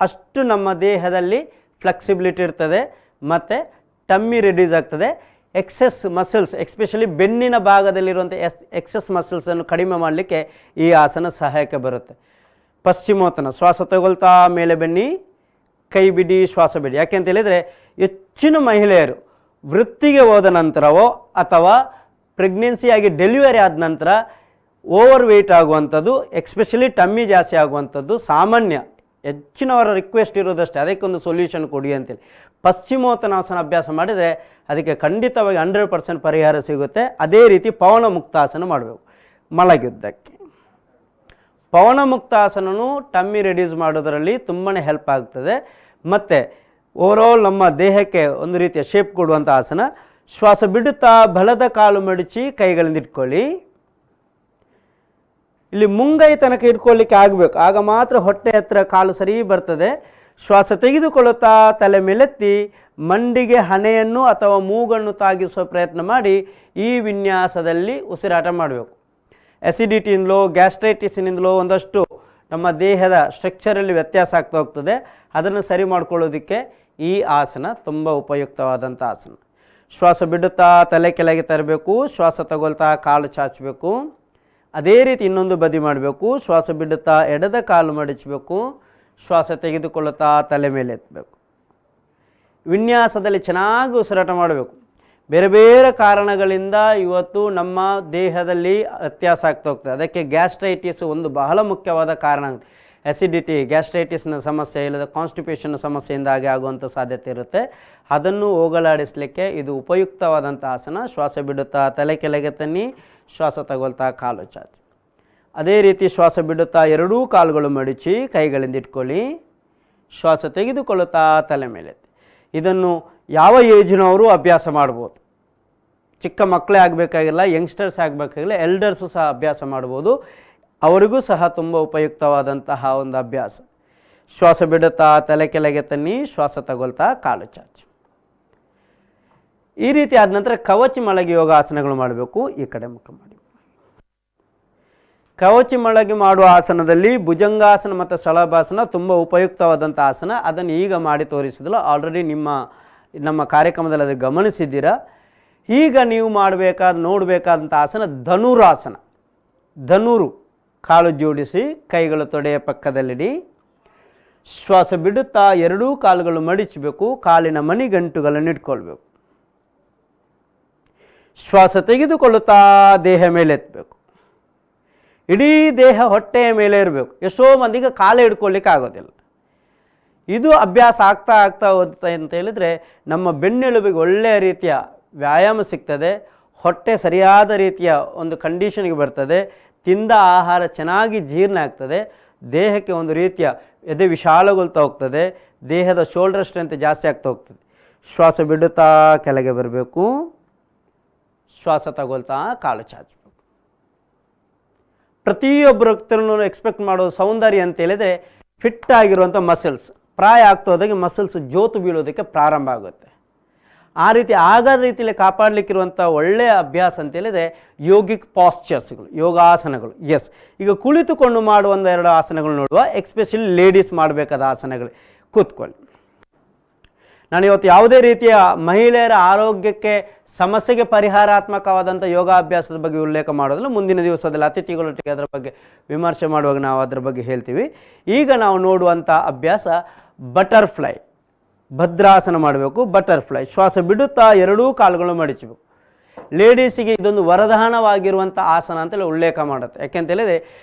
ಅಷ್ಟು ನಮ್ಮ ದೇಹದಲ್ಲಿ ಫ್ಲೆಕ್ಸಿಬಿಲಿಟಿ ಇರ್ತದೆ ಮತ್ತು ಟಮ್ಮಿ ರೆಡ್ಯೂಸ್ ಆಗ್ತದೆ. ಎಕ್ಸೆಸ್ ಮಸಲ್ಸ್, ಎಸ್ಪೆಷಲಿ ಬೆನ್ನಿನ ಭಾಗದಲ್ಲಿರುವಂಥ ಎಕ್ಸೆಸ್ ಮಸಲ್ಸನ್ನು ಕಡಿಮೆ ಮಾಡಲಿಕ್ಕೆ ಈ ಆಸನ ಸಹಾಯಕ ಬರುತ್ತೆ. ಪಶ್ಚಿಮೋತ್ತನ, ಶ್ವಾಸ ತಗೊಳ್ತಾ ಮೇಲೆ ಬನ್ನಿ, ಕೈ ಬಿಡಿ, ಶ್ವಾಸ ಬಿಡಿ. ಯಾಕೆಂತ ಹೇಳಿದರೆ ಹೆಚ್ಚಿನ ಮಹಿಳೆಯರು ವೃತ್ತಿಗೆ ಹೋದ ನಂತರವೋ ಅಥವಾ ಪ್ರೆಗ್ನೆನ್ಸಿಯಾಗಿ ಡೆಲಿವರಿ ಆದ ನಂತರ ಓವರ್ ವೆಯ್ಟ್ ಆಗುವಂಥದ್ದು, ಎಕ್ಸ್ಪೆಷಲಿ ಟಮ್ಮಿ ಜಾಸ್ತಿ ಆಗುವಂಥದ್ದು ಸಾಮಾನ್ಯ. ಹೆಚ್ಚಿನವರ ರಿಕ್ವೆಸ್ಟ್ ಇರೋದಷ್ಟೇ, ಅದಕ್ಕೊಂದು ಸೊಲ್ಯೂಷನ್ ಕೊಡಿ ಅಂತೇಳಿ. ಪಶ್ಚಿಮೋತ್ತನಾಸನ ಅಭ್ಯಾಸ ಮಾಡಿದರೆ ಅದಕ್ಕೆ ಖಂಡಿತವಾಗಿ 100% ಪರಿಹಾರ ಸಿಗುತ್ತೆ. ಅದೇ ರೀತಿ ಪವನ ಮುಕ್ತಾಸನ ಮಾಡಬೇಕು ಮಲಗಿದ್ದಕ್ಕೆ. ಪವನ ಮುಕ್ತಾಸನೂ ಟಮ್ಮಿ ರೆಡ್ಯೂಸ್ ಮಾಡೋದರಲ್ಲಿ ತುಂಬಾ ಹೆಲ್ಪ್ ಆಗ್ತದೆ. ಮತ್ತು ಓವರಾಲ್ ನಮ್ಮ ದೇಹಕ್ಕೆ ಒಂದು ರೀತಿಯ ಶೇಪ್ ಕೊಡುವಂಥ ಆಸನ. ಶ್ವಾಸ ಬಿಡುತ್ತಾ ಬಲದ ಕಾಲು ಮಡಚಿ ಕೈಗಳಿಂದ ಇಟ್ಕೊಳ್ಳಿ. ಇಲ್ಲಿ ಮುಂಗೈ ತನಕ ಇಟ್ಕೊಳ್ಳಿಕ್ಕೆ ಆಗಬೇಕು, ಆಗ ಮಾತ್ರ ಹೊಟ್ಟೆ ಹತ್ತಿರ ಕಾಲು ಸರಿ ಬರ್ತದೆ. ಶ್ವಾಸ ತೆಗೆದುಕೊಳ್ಳುತ್ತಾ ತಲೆ ಮೇಲೆತ್ತಿ ಮಂಡಿಗೆ ಹಣೆಯನ್ನು ಅಥವಾ ಮೂಗನ್ನು ತಾಗಿಸುವ ಪ್ರಯತ್ನ ಮಾಡಿ ಈ ವಿನ್ಯಾಸದಲ್ಲಿ ಉಸಿರಾಟ ಮಾಡಬೇಕು. ಅಸಿಡಿಟಿಯಿಂದಲೋ ಗ್ಯಾಸ್ಟ್ರೈಟಿಸಿನಿಂದಲೋ ಒಂದಷ್ಟು ನಮ್ಮ ದೇಹದ ಸ್ಟ್ರಕ್ಚರಲ್ಲಿ ವ್ಯತ್ಯಾಸ ಆಗ್ತಾ ಹೋಗ್ತದೆ. ಅದನ್ನು ಸರಿ ಮಾಡ್ಕೊಳ್ಳೋದಕ್ಕೆ ಈ ಆಸನ ತುಂಬ ಉಪಯುಕ್ತವಾದಂಥ ಆಸನ. ಶ್ವಾಸ ಬಿಡುತ್ತಾ ತಲೆ ಕೆಳಗೆ ತರಬೇಕು, ಶ್ವಾಸ ತಗೊಳ್ತಾ ಕಾಲು ಚಾಚಬೇಕು. ಅದೇ ರೀತಿ ಇನ್ನೊಂದು ಬದಿ ಮಾಡಬೇಕು. ಶ್ವಾಸ ಬಿಡುತ್ತಾ ಎಡದ ಕಾಲು ಮಡಚಬೇಕು, ಶ್ವಾಸ ತೆಗೆದುಕೊಳ್ಳುತ್ತಾ ತಲೆ ಮೇಲೆ ಎತ್ತಬೇಕು. ವಿನ್ಯಾಸದಲ್ಲಿ ಚೆನ್ನಾಗಿ ಉಸಿರಾಟ ಮಾಡಬೇಕು. ಬೇರೆ ಬೇರೆ ಕಾರಣಗಳಿಂದ ಇವತ್ತು ನಮ್ಮ ದೇಹದಲ್ಲಿ ವ್ಯತ್ಯಾಸ ಆಗ್ತಾ ಹೋಗ್ತದೆ. ಅದಕ್ಕೆ ಗ್ಯಾಸ್ಟ್ರೈಟಿಸ್ ಒಂದು ಬಹಳ ಮುಖ್ಯವಾದ ಕಾರಣ. ಅಸಿಡಿಟಿ, ಗ್ಯಾಸ್ಟ್ರೈಟಿಸ್ನ ಸಮಸ್ಯೆ, ಇಲ್ಲದ ಕಾನ್ಸ್ಟಿಪೇಷನ್ ಸಮಸ್ಯೆಯಿಂದಾಗಿ ಆಗುವಂಥ ಸಾಧ್ಯತೆ ಇರುತ್ತೆ. ಅದನ್ನು ಹೋಗಲಾಡಿಸಲಿಕ್ಕೆ ಇದು ಉಪಯುಕ್ತವಾದಂಥ ಆಸನ. ಶ್ವಾಸ ಬಿಡುತ್ತಾ ತಲೆ ಕೆಳಗೆ ತನ್ನಿ, ಶ್ವಾಸ ತಗೊಳ್ತಾ ಕಾಲು ಚಾಚಿ. ಅದೇ ರೀತಿ ಶ್ವಾಸ ಬಿಡುತ್ತಾ ಎರಡೂ ಕಾಲುಗಳು ಮಡಚಿ ಕೈಗಳಿಂದ ಇಟ್ಕೊಳ್ಳಿ. ಶ್ವಾಸ ತೆಗೆದುಕೊಳ್ಳುತ್ತಾ ತಲೆ ಮೇಲೆ. ಇದನ್ನು ಯಾವ ಏಜಿನವರು ಅಭ್ಯಾಸ ಮಾಡ್ಬೋದು. ಚಿಕ್ಕ ಮಕ್ಕಳೇ ಆಗಬೇಕಾಗಿಲ್ಲ, ಯಂಗ್ಸ್ಟರ್ಸ್ ಆಗಬೇಕಾಗಿಲ್ಲ, ಎಲ್ಡರ್ಸು ಸಹ ಅಭ್ಯಾಸ ಮಾಡ್ಬೋದು. ಅವರಿಗೂ ಸಹ ತುಂಬ ಉಪಯುಕ್ತವಾದಂತಹ ಒಂದು ಅಭ್ಯಾಸ. ಶ್ವಾಸ ಬಿಡುತ್ತಾ ತಲೆ ಕೆಳಗೆ ತನ್ನಿ, ಶ್ವಾಸ ತಗೊಳ್ತಾ ಕಾಲು ಚಾಚಿ. ಈ ರೀತಿ ಆದ ನಂತರ ಕವಚಿ ಮಲಗಿ ಯೋಗಾಸನಗಳು ಮಾಡಬೇಕು. ಈ ಕಡೆ ಮುಖ ಮಾಡಿ. ಕವಚಿ ಮಲಗಿ ಮಾಡುವ ಆಸನದಲ್ಲಿ ಭುಜಂಗಾಸನ ಮತ್ತು ಸಳಭಾಸನ ತುಂಬ ಉಪಯುಕ್ತವಾದಂಥ ಆಸನ. ಅದನ್ನು ಈಗ ಮಾಡಿ ತೋರಿಸಿದಲ್ಲ, ಆಲ್ರೆಡಿ ನಮ್ಮ ಕಾರ್ಯಕ್ರಮದಲ್ಲಿ ಅದು ಗಮನಿಸಿದ್ದೀರಾ. ಈಗ ನೀವು ನೋಡಬೇಕಾದಂಥ ಆಸನ ಧನುರಾಸನ. ಧನುರು, ಕಾಲು ಜೋಡಿಸಿ ಕೈಗಳು ತೊಡೆಯ ಪಕ್ಕದಲ್ಲಿಡಿ. ಶ್ವಾಸ ಬಿಡುತ್ತಾ ಎರಡೂ ಕಾಲುಗಳು ಮಡಿಚಬೇಕು, ಕಾಲಿನ ಮಣಿಗಂಟುಗಳನ್ನು ಇಟ್ಕೊಳ್ಬೇಕು. ಶ್ವಾಸ ತೆಗೆದುಕೊಳ್ಳುತ್ತಾ ದೇಹ ಮೇಲೆ ಎತ್ತಬೇಕು. ಇಡೀ ದೇಹ ಹೊಟ್ಟೆಯ ಮೇಲೆ ಇರಬೇಕು. ಎಷ್ಟೋ ಮಂದಿಗೆ ಕಾಲೇ ಹಿಡ್ಕೊಳ್ಳಿಕ್ಕೆ ಆಗೋದಿಲ್ಲ. ಇದು ಅಭ್ಯಾಸ ಆಗ್ತಾ ಹೋಗುತ್ತೆ ಅಂತ ಹೇಳಿದರೆ ನಮ್ಮ ಬೆನ್ನೆಲುಬಿಗೆ ಒಳ್ಳೆಯ ರೀತಿಯ ವ್ಯಾಯಾಮ ಸಿಗ್ತದೆ. ಹೊಟ್ಟೆ ಸರಿಯಾದ ರೀತಿಯ ಒಂದು ಕಂಡೀಷನ್ಗೆ ಬರ್ತದೆ. ತಿಂದ ಆಹಾರ ಚೆನ್ನಾಗಿ ಜೀರ್ಣ ಆಗ್ತದೆ. ದೇಹಕ್ಕೆ ಒಂದು ರೀತಿಯ ಎದೆ ವಿಶಾಲಗೊಳ್ತಾ ಹೋಗ್ತದೆ. ದೇಹದ ಶೋಲ್ಡರ್ ಸ್ಟ್ರೆಂತ್ ಜಾಸ್ತಿ ಆಗ್ತಾ ಹೋಗ್ತದೆ. ಶ್ವಾಸ ಬಿಡುತ್ತಾ ಕೆಳಗೆ ಬರಬೇಕು. ಶ್ವಾಸ ತಗೊಳ್ತಾ ಕಾಲು ಚಾಚಬೇಕು. ಪ್ರತಿಯೊಬ್ಬರ ವ್ಯಕ್ತಿಯನ್ನು ಎಕ್ಸ್ಪೆಕ್ಟ್ ಮಾಡೋದು ಸೌಂದರ್ಯ ಅಂತ ಹೇಳಿದರೆ ಫಿಟ್ ಆಗಿರುವಂಥ ಮಸಲ್ಸ್. ಪ್ರಾಯ ಆಗ್ತಾ ಹೋದಾಗೆ ಮಸಲ್ಸ್ ಜೋತು ಬೀಳೋದಕ್ಕೆ ಪ್ರಾರಂಭ ಆಗುತ್ತೆ. ಆ ರೀತಿ ಆಗದ ರೀತಿಯಲ್ಲಿ ಕಾಪಾಡಲಿಕ್ಕಿರುವಂಥ ಒಳ್ಳೆಯ ಅಭ್ಯಾಸ ಅಂತ ಹೇಳಿದರೆ ಯೋಗಿಕ್ ಪಾಸ್ಚರ್ಸ್ಗಳು, ಯೋಗಾಸನಗಳು. ಎಸ್, ಈಗ ಕುಳಿತುಕೊಂಡು ಮಾಡುವ ಎರಡು ಆಸನಗಳು ನೋಡುವ. ಎಕ್ಸ್ಪೆಷಲಿ ಲೇಡೀಸ್ ಮಾಡಬೇಕಾದ ಆಸನಗಳು. ಕೂತ್ಕೊಳ್ಳಿ. ನಾನು ಇವತ್ತು ಯಾವುದೇ ರೀತಿಯ ಮಹಿಳೆಯರ ಆರೋಗ್ಯಕ್ಕೆ ಸಮಸ್ಯೆಗೆ ಪರಿಹಾರಾತ್ಮಕವಾದಂಥ ಯೋಗಾಭ್ಯಾಸದ ಬಗ್ಗೆ ಉಲ್ಲೇಖ ಮಾಡೋದಿಲ್ಲ. ಮುಂದಿನ ದಿವಸದಲ್ಲಿ ಅತಿಥಿಗಳೊಟ್ಟಿಗೆ ಅದರ ಬಗ್ಗೆ ವಿಮರ್ಶೆ ಮಾಡುವಾಗ ನಾವು ಅದರ ಬಗ್ಗೆ ಹೇಳ್ತೀವಿ. ಈಗ ನಾವು ನೋಡುವಂಥ ಅಭ್ಯಾಸ ಬಟರ್ಫ್ಲೈ, ಭದ್ರಾಸನ ಮಾಡಬೇಕು. ಬಟರ್ಫ್ಲೈ, ಶ್ವಾಸ ಬಿಡುತ್ತಾ ಎರಡೂ ಕಾಲುಗಳು ಮಡಿಚಬೇಕು. ಲೇಡೀಸಿಗೆ ಇದೊಂದು ವರದಾನವಾಗಿರುವಂಥ ಆಸನ ಅಂತೇಳಿ ಉಲ್ಲೇಖ ಮಾಡುತ್ತೆ. ಯಾಕೆಂತೇಳಿದರೆ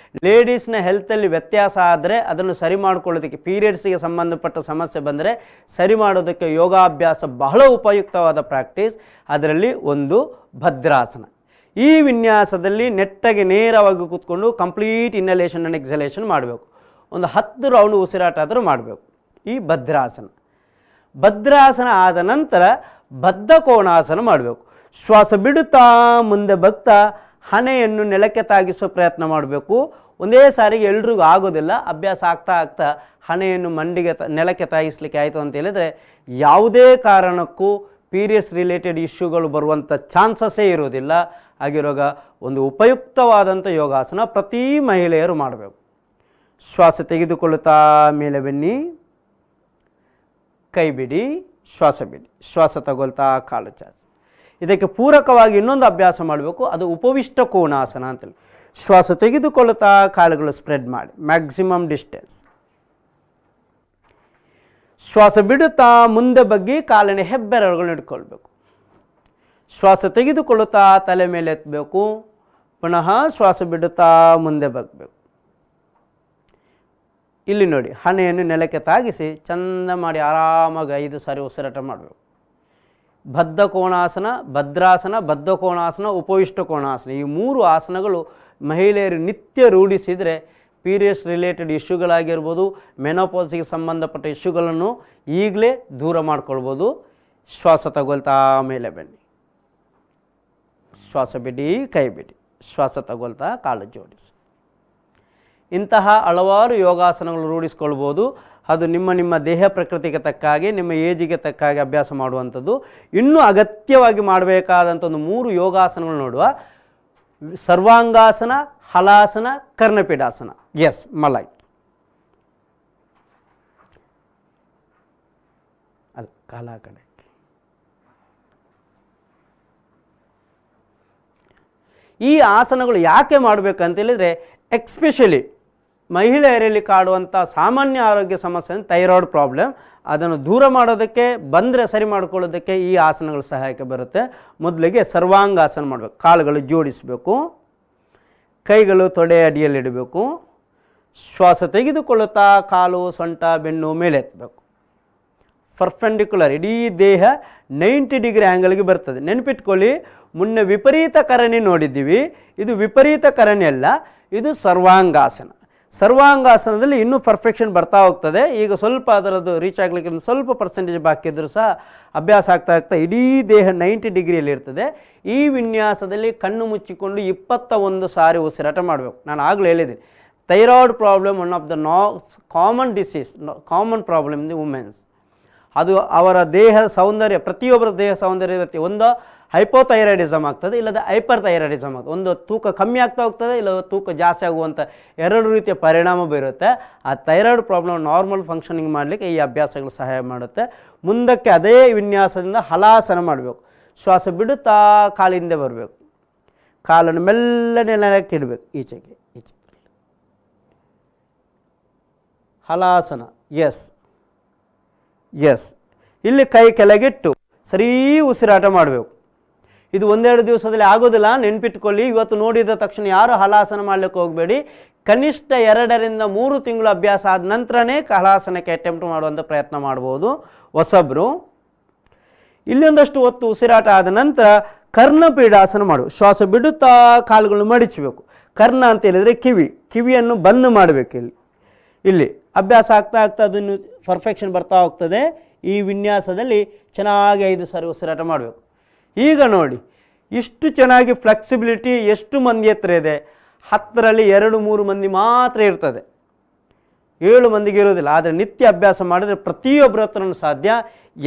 ಲೇಡೀಸ್ನ ಹೆಲ್ತಲ್ಲಿ ವ್ಯತ್ಯಾಸ ಆದರೆ ಅದನ್ನು ಸರಿ ಮಾಡ್ಕೊಳ್ಳೋದಕ್ಕೆ, ಪೀರಿಯಡ್ಸಿಗೆ ಸಂಬಂಧಪಟ್ಟ ಸಮಸ್ಯೆ ಬಂದರೆ ಸರಿ ಮಾಡೋದಕ್ಕೆ ಯೋಗಾಭ್ಯಾಸ ಬಹಳ ಉಪಯುಕ್ತವಾದ ಪ್ರಾಕ್ಟೀಸ್. ಅದರಲ್ಲಿ ಒಂದು ಭದ್ರಾಸನ. ಈ ವಿನ್ಯಾಸದಲ್ಲಿ ನೆಟ್ಟಗೆ ನೇರವಾಗಿ ಕೂತ್ಕೊಂಡು ಕಂಪ್ಲೀಟ್ ಇನ್ಹಲೇಷನ್ ಆ್ಯಂಡ್ ಎಕ್ಸಲೇಷನ್ ಮಾಡಬೇಕು. ಒಂದು 10 ರೌಂಡ್ ಉಸಿರಾಟ ಆದರೂ ಮಾಡಬೇಕು. ಈ ಭದ್ರಾಸನ. ಭದ್ರಾಸನ ಆದ ನಂತರ ಬದ್ಧ ಕೋಣಾಸನ ಮಾಡಬೇಕು. ಶ್ವಾಸ ಬಿಡುತ್ತಾ ಮುಂದೆ ಬಗ್ತಾ ಹಣೆಯನ್ನು ನೆಲಕ್ಕೆ ತಾಗಿಸೋ ಪ್ರಯತ್ನ ಮಾಡಬೇಕು. ಒಂದೇ ಸಾರಿಗೆ ಎಲ್ರಿಗೂ ಆಗೋದಿಲ್ಲ. ಅಭ್ಯಾಸ ಆಗ್ತಾ ಹಣೆಯನ್ನು ಮಂಡಿಗೆ ನೆಲಕ್ಕೆ ತಾಗಿಸ್ಲಿಕ್ಕೆ ಆಯಿತು ಅಂತ ಹೇಳಿದರೆ ಯಾವುದೇ ಕಾರಣಕ್ಕೂ ಪೀರಿಯಡ್ಸ್ ರಿಲೇಟೆಡ್ ಇಶ್ಯೂಗಳು ಬರುವಂಥ ಚಾನ್ಸಸ್ಸೇ ಇರೋದಿಲ್ಲ. ಆಗಿರುವಾಗ ಒಂದು ಉಪಯುಕ್ತವಾದಂಥ ಯೋಗಾಸನ ಪ್ರತಿ ಮಹಿಳೆಯರು ಮಾಡಬೇಕು. ಶ್ವಾಸ ತೆಗೆದುಕೊಳ್ಳುತ್ತಾ ಮೇಲೆ ಬನ್ನಿ, ಕೈ ಬಿಡಿ, ಶ್ವಾಸ ಬಿಡಿ. ಶ್ವಾಸ ತಗೊಳ್ತಾ ಕಾಲು ಚಾಚಿ. ಇದಕ್ಕೆ ಪೂರಕವಾಗಿ ಇನ್ನೊಂದು ಅಭ್ಯಾಸ ಮಾಡಬೇಕು. ಅದು ಉಪವಿಷ್ಟ ಕೋಣಾಸನ ಅಂತೇಳಿ. ಶ್ವಾಸ ತೆಗೆದುಕೊಳ್ಳುತ್ತಾ ಕಾಲುಗಳು ಸ್ಪ್ರೆಡ್ ಮಾಡಿ, ಮ್ಯಾಕ್ಸಿಮಮ್ ಡಿಸ್ಟೆನ್ಸ್. ಶ್ವಾಸ ಬಿಡುತ್ತಾ ಮುಂದೆ ಬಗ್ಗಿ ಕಾಲಿನ ಹೆಬ್ಬೆರಳುಗಳನ್ನ ಇಟ್ಕೊಳ್ಬೇಕು. ಶ್ವಾಸ ತೆಗೆದುಕೊಳ್ಳುತ್ತಾ ತಲೆ ಮೇಲೆ ಎತ್ತಬೇಕು. ಪುನಃ ಶ್ವಾಸ ಬಿಡುತ್ತಾ ಮುಂದೆ ಬಗ್ಬೇಕು. ಇಲ್ಲಿ ನೋಡಿ, ಹಣೆಯನ್ನು ನೆಲಕ್ಕೆ ತಾಗಿಸಿ ಚಂದ ಮಾಡಿ ಆರಾಮಾಗಿ 5 ಸಾರಿ ಉಸಿರಾಟ ಮಾಡಬೇಕು. ಬದ್ಧ ಕೋಣಾಸನ, ಭದ್ರಾಸನ, ಬದ್ಧ ಕೋಣಾಸನ, ಉಪವಿಷ್ಟ ಕೋಣಾಸನ, ಈ 3 ಆಸನಗಳು ಮಹಿಳೆಯರು ನಿತ್ಯ ರೂಢಿಸಿದರೆ ಪೀರಿಯಡ್ಸ್ ರಿಲೇಟೆಡ್ ಇಶ್ಯೂಗಳಾಗಿರ್ಬೋದು, ಮೆನೋಪಾಸಿಗೆ ಸಂಬಂಧಪಟ್ಟ ಇಶ್ಯೂಗಳನ್ನು ಈಗಲೇ ದೂರ ಮಾಡ್ಕೊಳ್ಬೋದು. ಶ್ವಾಸ ತಗೊಳ್ತಾ ಮೇಲೆ ಬನ್ನಿ, ಶ್ವಾಸ ಬಿಡಿ, ಕೈ ಬಿಡಿ, ಶ್ವಾಸ ತಗೊಳ್ತಾ ಕಾಲು ಜೋಡಿಸಿ. ಇಂತಹ ಹಲವಾರು ಯೋಗಾಸನಗಳು ರೂಢಿಸ್ಕೊಳ್ಬೋದು. ಅದು ನಿಮ್ಮ ದೇಹ ಪ್ರಕೃತಿಗೆ ತಕ್ಕಾಗಿ, ನಿಮ್ಮ ಏಜಿಗೆ ತಕ್ಕಾಗಿ ಅಭ್ಯಾಸ ಮಾಡುವಂಥದ್ದು. ಇನ್ನೂ ಅಗತ್ಯವಾಗಿ ಮಾಡಬೇಕಾದಂಥ ಒಂದು 3 ಯೋಗಾಸನಗಳು ನೋಡುವ. ಸರ್ವಾಂಗಾಸನ, ಹಲಾಸನ, ಕರ್ಣಪೀಠಾಸನ. ಎಸ್, ಮಲೈ ಅಲ್ಲ, ಕಾಲ ಕಡೆ. ಈ ಆಸನಗಳು ಯಾಕೆ ಮಾಡಬೇಕಂತ ಹೇಳಿದರೆ, ಎಕ್ಸ್ಪೆಷಲಿ ಮಹಿಳೆಯರಲ್ಲಿ ಕಾಡುವಂಥ ಸಾಮಾನ್ಯ ಆರೋಗ್ಯ ಸಮಸ್ಯೆ ಥೈರಾಯ್ಡ್ ಪ್ರಾಬ್ಲಮ್, ಅದನ್ನು ದೂರ ಮಾಡೋದಕ್ಕೆ, ಬಂದರೆ ಸರಿ ಮಾಡ್ಕೊಳ್ಳೋದಕ್ಕೆ ಈ ಆಸನಗಳು ಸಹಾಯಕ ಬರುತ್ತೆ. ಮೊದಲಿಗೆ ಸರ್ವಾಂಗಾಸನ ಮಾಡಬೇಕು. ಕಾಲುಗಳು ಜೋಡಿಸಬೇಕು, ಕೈಗಳು ತೊಡೆ ಅಡಿಯಲ್ಲಿಡಬೇಕು. ಶ್ವಾಸ ತೆಗೆದುಕೊಳ್ಳುತ್ತಾ ಕಾಲು, ಸೊಂಟ, ಬೆನ್ನು ಮೇಲೆ ಎತ್ತಬೇಕು. ಪರ್ಪೆಂಡಿಕ್ಯುಲರ್, ಇಡೀ ದೇಹ 90 ಡಿಗ್ರಿ ಆ್ಯಂಗಲ್ಗೆ ಬರ್ತದೆ. ನೆನಪಿಟ್ಕೊಳ್ಳಿ, ಮುನ್ನೆ ವಿಪರೀತ ಕರಣಿ ನೋಡಿದ್ದೀವಿ. ಇದು ವಿಪರೀತ ಕರಣಿ ಅಲ್ಲ, ಇದು ಸರ್ವಾಂಗಾಸನ. ಸರ್ವಾಂಗಾಸನದಲ್ಲಿ ಇನ್ನೂ ಪರ್ಫೆಕ್ಷನ್ ಬರ್ತಾ ಹೋಗ್ತದೆ. ಈಗ ಸ್ವಲ್ಪ ಅದರದ್ದು ರೀಚ್ ಆಗಲಿಕ್ಕೆ ಸ್ವಲ್ಪ ಪರ್ಸೆಂಟೇಜ್ ಬಾಕಿ ಇದ್ದರೂ ಸಹ ಅಭ್ಯಾಸ ಆಗ್ತಾ ಇಡೀ ದೇಹ 90 ಡಿಗ್ರಿಯಲ್ಲಿ ಇರ್ತದೆ. ಈ ವಿನ್ಯಾಸದಲ್ಲಿ ಕಣ್ಣು ಮುಚ್ಚಿಕೊಂಡು 21 ಸಾರಿ ಉಸಿರಾಟ ಮಾಡಬೇಕು. ನಾನು ಆಗಲೂ ಹೇಳಿದ್ದೀನಿ, thyroid problem one of the common disease, common problem in the womens. ಅದು ಅವರ ದೇಹ ಸೌಂದರ್ಯ, ಪ್ರತಿಯೊಬ್ಬರ ದೇಹ ಸೌಂದರ್ಯ ಇರುತ್ತೆ. ಒಂದು ಹೈಪೋಥೈರಾಯ್ಡಿಸಮ್ ಆಗ್ತದೆ, ಇಲ್ಲದ ಹೈಪರ್ ಥೈರಾಯ್ಡಿಸಮ್ ಆಗ್ತದೆ. ಒಂದು ತೂಕ ಕಮ್ಮಿ ಆಗ್ತಾ ಹೋಗ್ತದೆ, ಇಲ್ಲ ತೂಕ ಜಾಸ್ತಿ ಆಗುವಂಥ 2 ರೀತಿಯ ಪರಿಣಾಮ ಬೀರುತ್ತೆ. ಆ ಥೈರಾಯ್ಡ್ ಪ್ರಾಬ್ಲಮ್ ನಾರ್ಮಲ್ ಫಂಕ್ಷನಿಂಗ್ ಮಾಡಲಿಕ್ಕೆ ಈ ಅಭ್ಯಾಸಗಳು ಸಹಾಯ ಮಾಡುತ್ತೆ. ಮುಂದಕ್ಕೆ ಅದೇ ವಿನ್ಯಾಸದಿಂದ ಹಲಾಸನ ಮಾಡಬೇಕು. ಶ್ವಾಸ ಬಿಡುತ್ತಾ ಕಾಲಿಂದ ಬರಬೇಕು. ಕಾಲನ್ನು ಮೆಲ್ಲನೆ ನೆಲಕ್ಕೆ ಇಡಬೇಕು, ಈಚೆಗೆ ಈಚೆ. ಹಲಾಸನ. Yes yes. ಇಲ್ಲಿ ಕೈ ಕೆಳಗಿಟ್ಟು ಸರಿ ಉಸಿರಾಟ ಮಾಡಬೇಕು. ಇದು 1-2 ದಿವಸದಲ್ಲಿ ಆಗೋದಿಲ್ಲ, ನೆನ್ಪಿಟ್ಕೊಳ್ಳಿ. ಇವತ್ತು ನೋಡಿದ ತಕ್ಷಣ ಯಾರು ಹಲಾಸನ ಮಾಡಲಿಕ್ಕೆ ಹೋಗಬೇಡಿ. ಕನಿಷ್ಠ 2ರಿಂದ 3 ತಿಂಗಳು ಅಭ್ಯಾಸ ಆದ ನಂತರನೇ ಹಲಾಸನಕ್ಕೆ ಅಟೆಂಪ್ಟ್ ಮಾಡುವಂಥ ಪ್ರಯತ್ನ ಮಾಡ್ಬೋದು ಹೊಸಬ್ರು. ಇಲ್ಲೊಂದಷ್ಟು ಹೊತ್ತು ಉಸಿರಾಟ ಆದ ನಂತರ ಕರ್ಣಪೀಠಾಸನ ಮಾಡು. ಶ್ವಾಸ ಬಿಡುತ್ತಾ ಕಾಲುಗಳನ್ನು ಮಡಿಚಬೇಕು. ಕರ್ಣ ಅಂತ ಹೇಳಿದರೆ ಕಿವಿಯನ್ನು ಬಂದ್ ಮಾಡಬೇಕು. ಇಲ್ಲಿ ಅಭ್ಯಾಸ ಆಗ್ತಾ ಅದನ್ನು ಪರ್ಫೆಕ್ಷನ್ ಬರ್ತಾ ಹೋಗ್ತದೆ. ಈ ವಿನ್ಯಾಸದಲ್ಲಿ ಚೆನ್ನಾಗಿ 5 ಸಾರಿ ಉಸಿರಾಟ ಮಾಡಬೇಕು. ಈಗ ನೋಡಿ, ಇಷ್ಟು ಚೆನ್ನಾಗಿ ಫ್ಲೆಕ್ಸಿಬಿಲಿಟಿ ಎಷ್ಟು ಮಂದಿ ಹತ್ರ ಇದೆ? 10ರಲ್ಲಿ 2-3 ಮಂದಿ ಮಾತ್ರ ಇರ್ತದೆ, 7 ಮಂದಿಗೆ ಇರೋದಿಲ್ಲ. ಆದರೆ ನಿತ್ಯ ಅಭ್ಯಾಸ ಮಾಡಿದರೆ ಪ್ರತಿಯೊಬ್ಬರ ಹತ್ರನೂ ಸಾಧ್ಯ.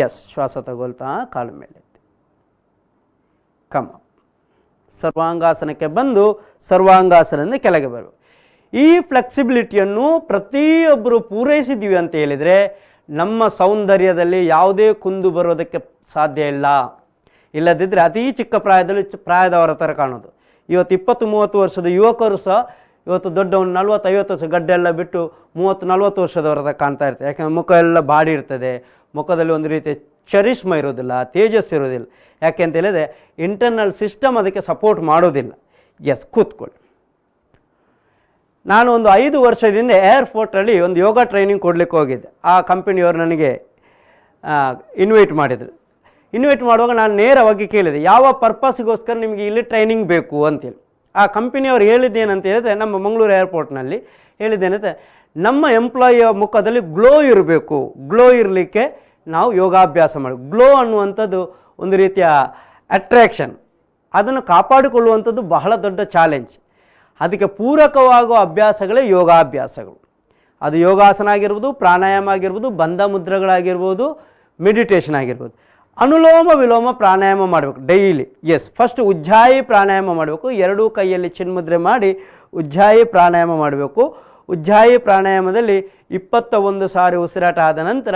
ಎಸ್, ಶ್ವಾಸ ತಗೊಳ್ತಾ ಕಾಲು ಮೇಲೆ ಕಮ. ಸರ್ವಾಂಗಾಸನಕ್ಕೆ ಬಂದು ಸರ್ವಾಂಗಾಸನದಿಂದ ಕೆಳಗೆ ಬರಬೇಕು. ಈ ಫ್ಲೆಕ್ಸಿಬಿಲಿಟಿಯನ್ನು ಪ್ರತಿಯೊಬ್ಬರು ಪೂರೈಸಿದ್ದೀವಿ ಅಂತ ಹೇಳಿದರೆ ನಮ್ಮ ಸೌಂದರ್ಯದಲ್ಲಿ ಯಾವುದೇ ಕುಂದು ಬರೋದಕ್ಕೆ ಸಾಧ್ಯ ಇಲ್ಲ. ಇಲ್ಲದಿದ್ದರೆ ಅತೀ ಚಿಕ್ಕ ಪ್ರಾಯದವರ ಥರ ಕಾಣೋದು. ಇವತ್ತು 20-30 ವರ್ಷದ ಯುವಕರು ಸಹ ಇವತ್ತು ದೊಡ್ಡವನು 40-50 ವರ್ಷ ಗಡ್ಡೆಲ್ಲ ಬಿಟ್ಟು 30-40 ವರ್ಷದವರ ಥರ ಕಾಣ್ತಾ ಇರ್ತಾರೆ. ಯಾಕಂದರೆ ಮುಖ ಎಲ್ಲ ಬಾಡಿ ಇರ್ತದೆ, ಮುಖದಲ್ಲಿ ಒಂದು ರೀತಿಯ ಚರಿಷ್ಮ ಇರೋದಿಲ್ಲ, ತೇಜಸ್ಸು ಇರೋದಿಲ್ಲ. ಯಾಕೆ ಅಂತ ಹೇಳಿದರೆ ಇಂಟರ್ನಲ್ ಸಿಸ್ಟಮ್ ಅದಕ್ಕೆ ಸಪೋರ್ಟ್ ಮಾಡೋದಿಲ್ಲ. ಎಸ್, ಕೂತ್ಕೊಳ್ಳಿ. ನಾನು ಒಂದು 5 ವರ್ಷದಿಂದ ಏರ್ಪೋರ್ಟಲ್ಲಿ ಒಂದು ಯೋಗ ಟ್ರೈನಿಂಗ್ ಕೊಡಲಿಕ್ಕೆ ಹೋಗಿದ್ದೆ. ಆ ಕಂಪನಿಯವರು ನನಗೆ ಇನ್ವೈಟ್ ಮಾಡಿದರು. ಇನ್ವೈಟ್ ಮಾಡುವಾಗ ನಾನು ನೇರವಾಗಿ ಕೇಳಿದೆ, ಯಾವ ಪರ್ಪಸ್ಗೋಸ್ಕರ ನಿಮಗೆ ಇಲ್ಲಿ ಟ್ರೈನಿಂಗ್ ಬೇಕು ಅಂತೇಳಿ. ಆ ಕಂಪನಿಯವರು ಹೇಳಿದ್ದೇನಂತ ಹೇಳಿದರೆ, ನಮ್ಮ ಮಂಗಳೂರು ಏರ್ಪೋರ್ಟ್ನಲ್ಲಿ ಹೇಳಿದ್ದೇನಂತೆ, ನಮ್ಮ ಎಂಪ್ಲಾಯಿಯ ಮುಖದಲ್ಲಿ ಗ್ಲೋ ಇರಬೇಕು. ಗ್ಲೋ ಇರಲಿಕ್ಕೆ ನಾವು ಯೋಗಾಭ್ಯಾಸ ಮಾಡಿ. ಗ್ಲೋ ಅನ್ನುವಂಥದ್ದು ಒಂದು ರೀತಿಯ ಅಟ್ರ್ಯಾಕ್ಷನ್, ಅದನ್ನು ಕಾಪಾಡಿಕೊಳ್ಳುವಂಥದ್ದು ಬಹಳ ದೊಡ್ಡ ಚಾಲೆಂಜ್. ಅದಕ್ಕೆ ಪೂರಕವಾಗುವ ಅಭ್ಯಾಸಗಳೇ ಯೋಗಾಭ್ಯಾಸಗಳು. ಅದು ಯೋಗಾಸನ ಆಗಿರ್ಬೋದು, ಪ್ರಾಣಾಯಾಮ ಆಗಿರ್ಬೋದು, ಬಂಧ ಮುದ್ರೆಗಳಾಗಿರ್ಬೋದು, ಮೆಡಿಟೇಷನ್ ಆಗಿರ್ಬೋದು. ಅನುಲೋಮ ವಿಲೋಮ ಪ್ರಾಣಾಯಾಮ ಮಾಡಬೇಕು ಡೈಲಿ. ಎಸ್, ಫಸ್ಟ್ ಉಜ್ಜಾಯಿ ಪ್ರಾಣಾಯಾಮ ಮಾಡಬೇಕು. 2 ಕೈಯಲ್ಲಿ ಚಿನ್ಮುದ್ರೆ ಮಾಡಿ ಉಜ್ಜಾಯಿ ಪ್ರಾಣಾಯಾಮ ಮಾಡಬೇಕು. ಉಜ್ಜಾಯಿ ಪ್ರಾಣಾಯಾಮದಲ್ಲಿ 21 ಸಾರಿ ಉಸಿರಾಟ ಆದ ನಂತರ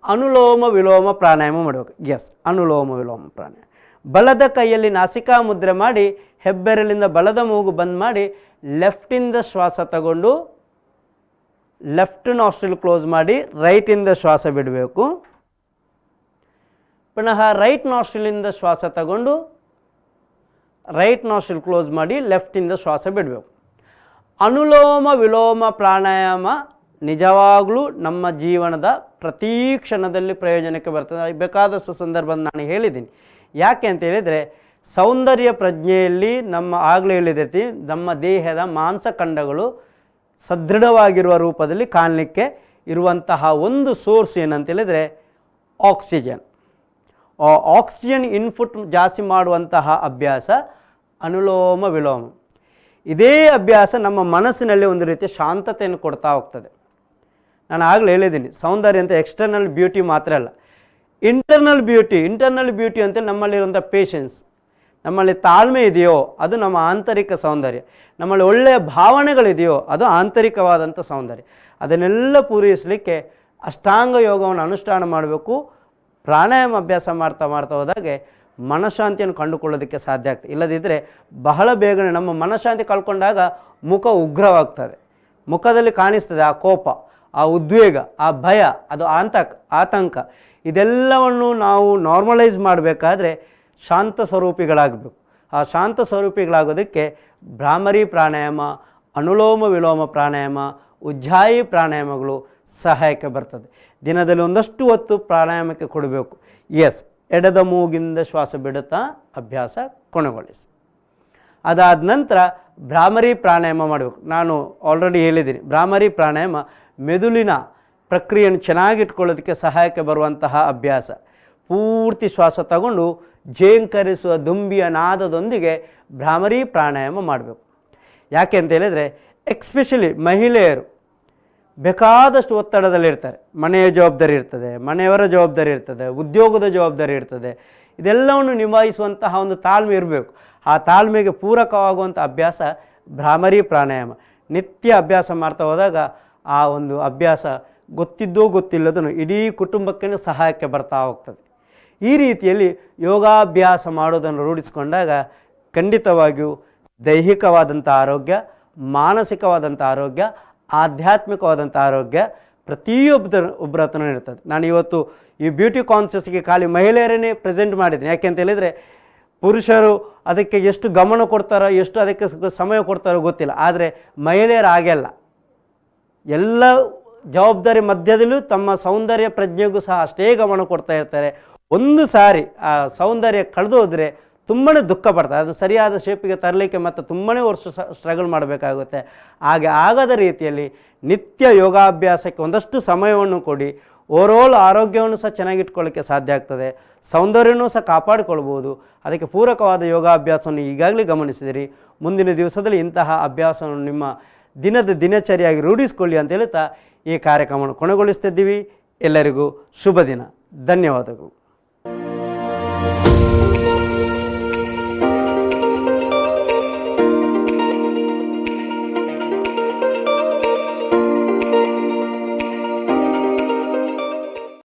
ಅನುಲೋಮ ವಿಲೋಮ ಪ್ರಾಣಾಯಾಮ ಮಾಡಬೇಕು. ಎಸ್, ಅನುಲೋಮ ವಿಲೋಮ ಪ್ರಾಣಾಯಾಮ. ಬಲದ ಕೈಯಲ್ಲಿ ನಾಸಿಕಾ ಮುದ್ರೆ ಮಾಡಿ ಹೆಬ್ಬೆರಳಿಂದ ಬಲದ ಮೂಗು ಬಂದ್ ಮಾಡಿ ಲೆಫ್ಟಿಂದ ಶ್ವಾಸ ತಗೊಂಡು ಲೆಫ್ಟ್ ನಾಸ್ಟ್ರಿಲ್ ಕ್ಲೋಸ್ ಮಾಡಿ ರೈಟಿಂದ ಶ್ವಾಸ ಬಿಡಬೇಕು. ಪುನಃ ರೈಟ್ ನಾಸ್ಟ್ರಿಲಿಂದ ಶ್ವಾಸ ತಗೊಂಡು ರೈಟ್ ನಾಸ್ಟ್ರಿಲ್ ಕ್ಲೋಸ್ ಮಾಡಿ ಲೆಫ್ಟಿಂದ ಶ್ವಾಸ ಬಿಡಬೇಕು. ಅನುಲೋಮ ವಿಲೋಮ ಪ್ರಾಣಾಯಾಮ ನಿಜವಾಗಲೂ ನಮ್ಮ ಜೀವನದ ಪ್ರತಿ ಕ್ಷಣದಲ್ಲಿ ಪ್ರಯೋಜನಕ್ಕೆ ಬರ್ತದೆ. ಬೇಕಾದಷ್ಟು ಸಂದರ್ಭ ನಾನು ಹೇಳಿದ್ದೀನಿ. ಯಾಕೆ ಅಂತ ಹೇಳಿದರೆ, ಸೌಂದರ್ಯ ಪ್ರಜ್ಞೆಯಲ್ಲಿ ಆಗಲೇ ಹೇಳಿದೈತಿ, ನಮ್ಮ ದೇಹದ ಮಾಂಸಖಂಡಗಳು ಸದೃಢವಾಗಿರುವ ರೂಪದಲ್ಲಿ ಕಾಣಲಿಕ್ಕೆ ಇರುವಂತಹ ಒಂದು ಸೋರ್ಸ್ ಏನಂತ ಹೇಳಿದರೆ ಆಕ್ಸಿಜನ್. ಆಕ್ಸಿಜನ್ ಇನ್ಪುಟ್ ಜಾಸ್ತಿ ಮಾಡುವಂತಹ ಅಭ್ಯಾಸ ಅನುಲೋಮ ವಿಲೋಮ. ಇದೇ ಅಭ್ಯಾಸ ನಮ್ಮ ಮನಸ್ಸಿನಲ್ಲಿ ಒಂದು ರೀತಿಯ ಶಾಂತತೆಯನ್ನು ಕೊಡ್ತಾ ಹೋಗ್ತದೆ. ನಾನು ಆಗಲೇ ಹೇಳಿದ್ದೀನಿ, ಸೌಂದರ್ಯ ಅಂತ ಎಕ್ಸ್ಟರ್ನಲ್ ಬ್ಯೂಟಿ ಮಾತ್ರ ಅಲ್ಲ, ಇಂಟರ್ನಲ್ ಬ್ಯೂಟಿ ಅಂತ ನಮ್ಮಲ್ಲಿರುವಂಥ ಪೇಷನ್ಸ್, ನಮ್ಮಲ್ಲಿ ತಾಳ್ಮೆ ಇದೆಯೋ ಅದು ನಮ್ಮ ಆಂತರಿಕ ಸೌಂದರ್ಯ, ನಮ್ಮಲ್ಲಿ ಒಳ್ಳೆಯ ಭಾವನೆಗಳಿದೆಯೋ ಅದು ಆಂತರಿಕವಾದಂಥ ಸೌಂದರ್ಯ. ಅದನ್ನೆಲ್ಲ ಪೂರೈಸಲಿಕ್ಕೆ ಅಷ್ಟಾಂಗ ಯೋಗವನ್ನು ಅನುಷ್ಠಾನ ಮಾಡಬೇಕು. ಪ್ರಾಣಾಯಾಮ ಅಭ್ಯಾಸ ಮಾಡ್ತಾ ಹೋದಾಗೆ ಮನಃಶಾಂತಿಯನ್ನು ಕಂಡುಕೊಳ್ಳೋದಕ್ಕೆ ಸಾಧ್ಯ ಆಗ್ತದೆ. ಇಲ್ಲದಿದ್ದರೆ ಬಹಳ ಬೇಗನೆ ನಮ್ಮ ಮನಃಶಾಂತಿ ಕಳ್ಕೊಂಡಾಗ ಮುಖ ಉಗ್ರವಾಗ್ತದೆ, ಮುಖದಲ್ಲಿ ಕಾಣಿಸ್ತದೆ ಆ ಕೋಪ, ಆ ಉದ್ವೇಗ, ಆ ಭಯ, ಅದು ಆತಂಕ. ಇದೆಲ್ಲವನ್ನು ನಾವು ನಾರ್ಮಲೈಸ್ ಮಾಡಬೇಕಾದ್ರೆ ಶಾಂತ ಸ್ವರೂಪಿಗಳಾಗಬೇಕು. ಆ ಶಾಂತ ಸ್ವರೂಪಿಗಳಾಗೋದಕ್ಕೆ ಭ್ರಾಮರಿ ಪ್ರಾಣಾಯಾಮ, ಅನುಲೋಮ ವಿಲೋಮ ಪ್ರಾಣಾಯಾಮ, ಉಜ್ಜಾಯಿ ಪ್ರಾಣಾಯಾಮಗಳು ಸಹಾಯಕ್ಕೆ ಬರ್ತದೆ. ದಿನದಲ್ಲಿ ಒಂದಷ್ಟು ಹೊತ್ತು ಪ್ರಾಣಾಯಾಮಕ್ಕೆ ಕೊಡಬೇಕು. ಎಡದ ಮೂಗಿಂದ ಶ್ವಾಸ ಬಿಡುತ್ತಾ ಅಭ್ಯಾಸ ಕೊನೆಗೊಳಿಸಿ. ಅದಾದ ನಂತರ ಭ್ರಾಮರಿ ಪ್ರಾಣಾಯಾಮ ಮಾಡಬೇಕು. ನಾನು ಆಲ್ರೆಡಿ ಹೇಳಿದ್ದೀನಿ, ಭ್ರಾಮರಿ ಪ್ರಾಣಾಯಾಮ ಮೆದುಳಿನ ಪ್ರಕ್ರಿಯೆಯನ್ನು ಚೆನ್ನಾಗಿಟ್ಕೊಳ್ಳೋದಕ್ಕೆ ಸಹಾಯಕ್ಕೆ ಬರುವಂತಹ ಅಭ್ಯಾಸ. ಪೂರ್ತಿ ಶ್ವಾಸ ತಗೊಂಡು ಝೇಂಕರಿಸುವ ದುಂಬಿಯ ನಾದದೊಂದಿಗೆ ಭ್ರಾಮರಿ ಪ್ರಾಣಾಯಾಮ ಮಾಡಬೇಕು. ಯಾಕೆ ಅಂತ ಹೇಳಿದರೆ, ಎಕ್ಸ್ಪೆಷಲಿ ಮಹಿಳೆಯರು ಬೇಕಾದಷ್ಟು ಒತ್ತಡದಲ್ಲಿರ್ತಾರೆ. ಮನೆಯ ಜವಾಬ್ದಾರಿ ಇರ್ತದೆ, ಮನೆಯವರ ಜವಾಬ್ದಾರಿ ಇರ್ತದೆ, ಉದ್ಯೋಗದ ಜವಾಬ್ದಾರಿ ಇರ್ತದೆ. ಇದೆಲ್ಲವನ್ನು ನಿಭಾಯಿಸುವಂತಹ ಒಂದು ತಾಳ್ಮೆ ಇರಬೇಕು. ಆ ತಾಳ್ಮೆಗೆ ಪೂರಕವಾಗುವಂಥ ಅಭ್ಯಾಸ ಭ್ರಾಮರಿ ಪ್ರಾಣಾಯಾಮ. ನಿತ್ಯ ಅಭ್ಯಾಸ ಮಾಡ್ತಾ ಹೋದಾಗ ಆ ಒಂದು ಅಭ್ಯಾಸ ಗೊತ್ತಿದ್ದೋ ಗೊತ್ತಿಲ್ಲದೂ ಇಡೀ ಕುಟುಂಬಕ್ಕೇ ಸಹಾಯಕ್ಕೆ ಬರ್ತಾ ಹೋಗ್ತದೆ. ಈ ರೀತಿಯಲ್ಲಿ ಯೋಗಾಭ್ಯಾಸ ಮಾಡೋದನ್ನು ರೂಢಿಸಿಕೊಂಡಾಗ ಖಂಡಿತವಾಗಿಯೂ ದೈಹಿಕವಾದಂಥ ಆರೋಗ್ಯ, ಮಾನಸಿಕವಾದಂಥ ಆರೋಗ್ಯ, ಆಧ್ಯಾತ್ಮಿಕವಾದಂಥ ಆರೋಗ್ಯ ಒಬ್ಬರ ಹತ್ರನೂ ಇರ್ತದೆ. ನಾನು ಇವತ್ತು ಈ ಬ್ಯೂಟಿ ಕಾನ್ಷಿಯಸ್ಗೆ ಖಾಲಿ ಮಹಿಳೆಯರನ್ನೇ ಪ್ರೆಸೆಂಟ್ ಮಾಡಿದ್ದೀನಿ. ಯಾಕೆ ಅಂತ ಹೇಳಿದರೆ, ಪುರುಷರು ಅದಕ್ಕೆ ಎಷ್ಟು ಗಮನ ಕೊಡ್ತಾರೋ, ಎಷ್ಟು ಅದಕ್ಕೆ ಸಮಯ ಕೊಡ್ತಾರೋ ಗೊತ್ತಿಲ್ಲ. ಆದರೆ ಮಹಿಳೆಯರು ಹಾಗೆಲ್ಲ, ಎಲ್ಲ ಜವಾಬ್ದಾರಿ ಮಧ್ಯದಲ್ಲೂ ತಮ್ಮ ಸೌಂದರ್ಯ ಪ್ರಜ್ಞೆಗೂ ಸಹ ಅಷ್ಟೇ ಗಮನ ಕೊಡ್ತಾ ಇರ್ತಾರೆ. ಒಂದು ಸಾರಿ ಆ ಸೌಂದರ್ಯ ಕಳೆದು ಹೋದರೆ ತುಂಬಾ ದುಃಖ ಪಡ್ತಾರೆ. ಅದು ಸರಿಯಾದ ಶೇಪಿಗೆ ತರಲಿಕ್ಕೆ ಮತ್ತು ತುಂಬಾ ವರ್ಷ ಸ್ಟ್ರಗಲ್ ಮಾಡಬೇಕಾಗುತ್ತೆ. ಹಾಗೆ ಆಗದ ರೀತಿಯಲ್ಲಿ ನಿತ್ಯ ಯೋಗಾಭ್ಯಾಸಕ್ಕೆ ಒಂದಷ್ಟು ಸಮಯವನ್ನು ಕೊಡಿ. ಓವರಾಲ್ ಆರೋಗ್ಯವನ್ನು ಸಹ ಚೆನ್ನಾಗಿಟ್ಕೊಳ್ಳೋಕ್ಕೆ ಸಾಧ್ಯ ಆಗ್ತದೆ, ಸೌಂದರ್ಯನೂ ಸಹ ಕಾಪಾಡಿಕೊಳ್ಬೋದು. ಅದಕ್ಕೆ ಪೂರಕವಾದ ಯೋಗಾಭ್ಯಾಸವನ್ನು ಈಗಾಗಲೇ ಗಮನಿಸಿದಿರಿ. ಮುಂದಿನ ದಿವಸದಲ್ಲಿ ಇಂತಹ ಅಭ್ಯಾಸವನ್ನು ನಿಮ್ಮ ದಿನಚರಿಯಾಗಿ ರೂಢಿಸಿಕೊಳ್ಳಿ ಅಂತ ಹೇಳ್ತಾ ಈ ಕಾರ್ಯಕ್ರಮವನ್ನು ಕೊನೆಗೊಳಿಸ್ತಿದ್ದೀವಿ. ಎಲ್ಲರಿಗೂ ಶುಭ ದಿನ. ಧನ್ಯವಾದಗಳು.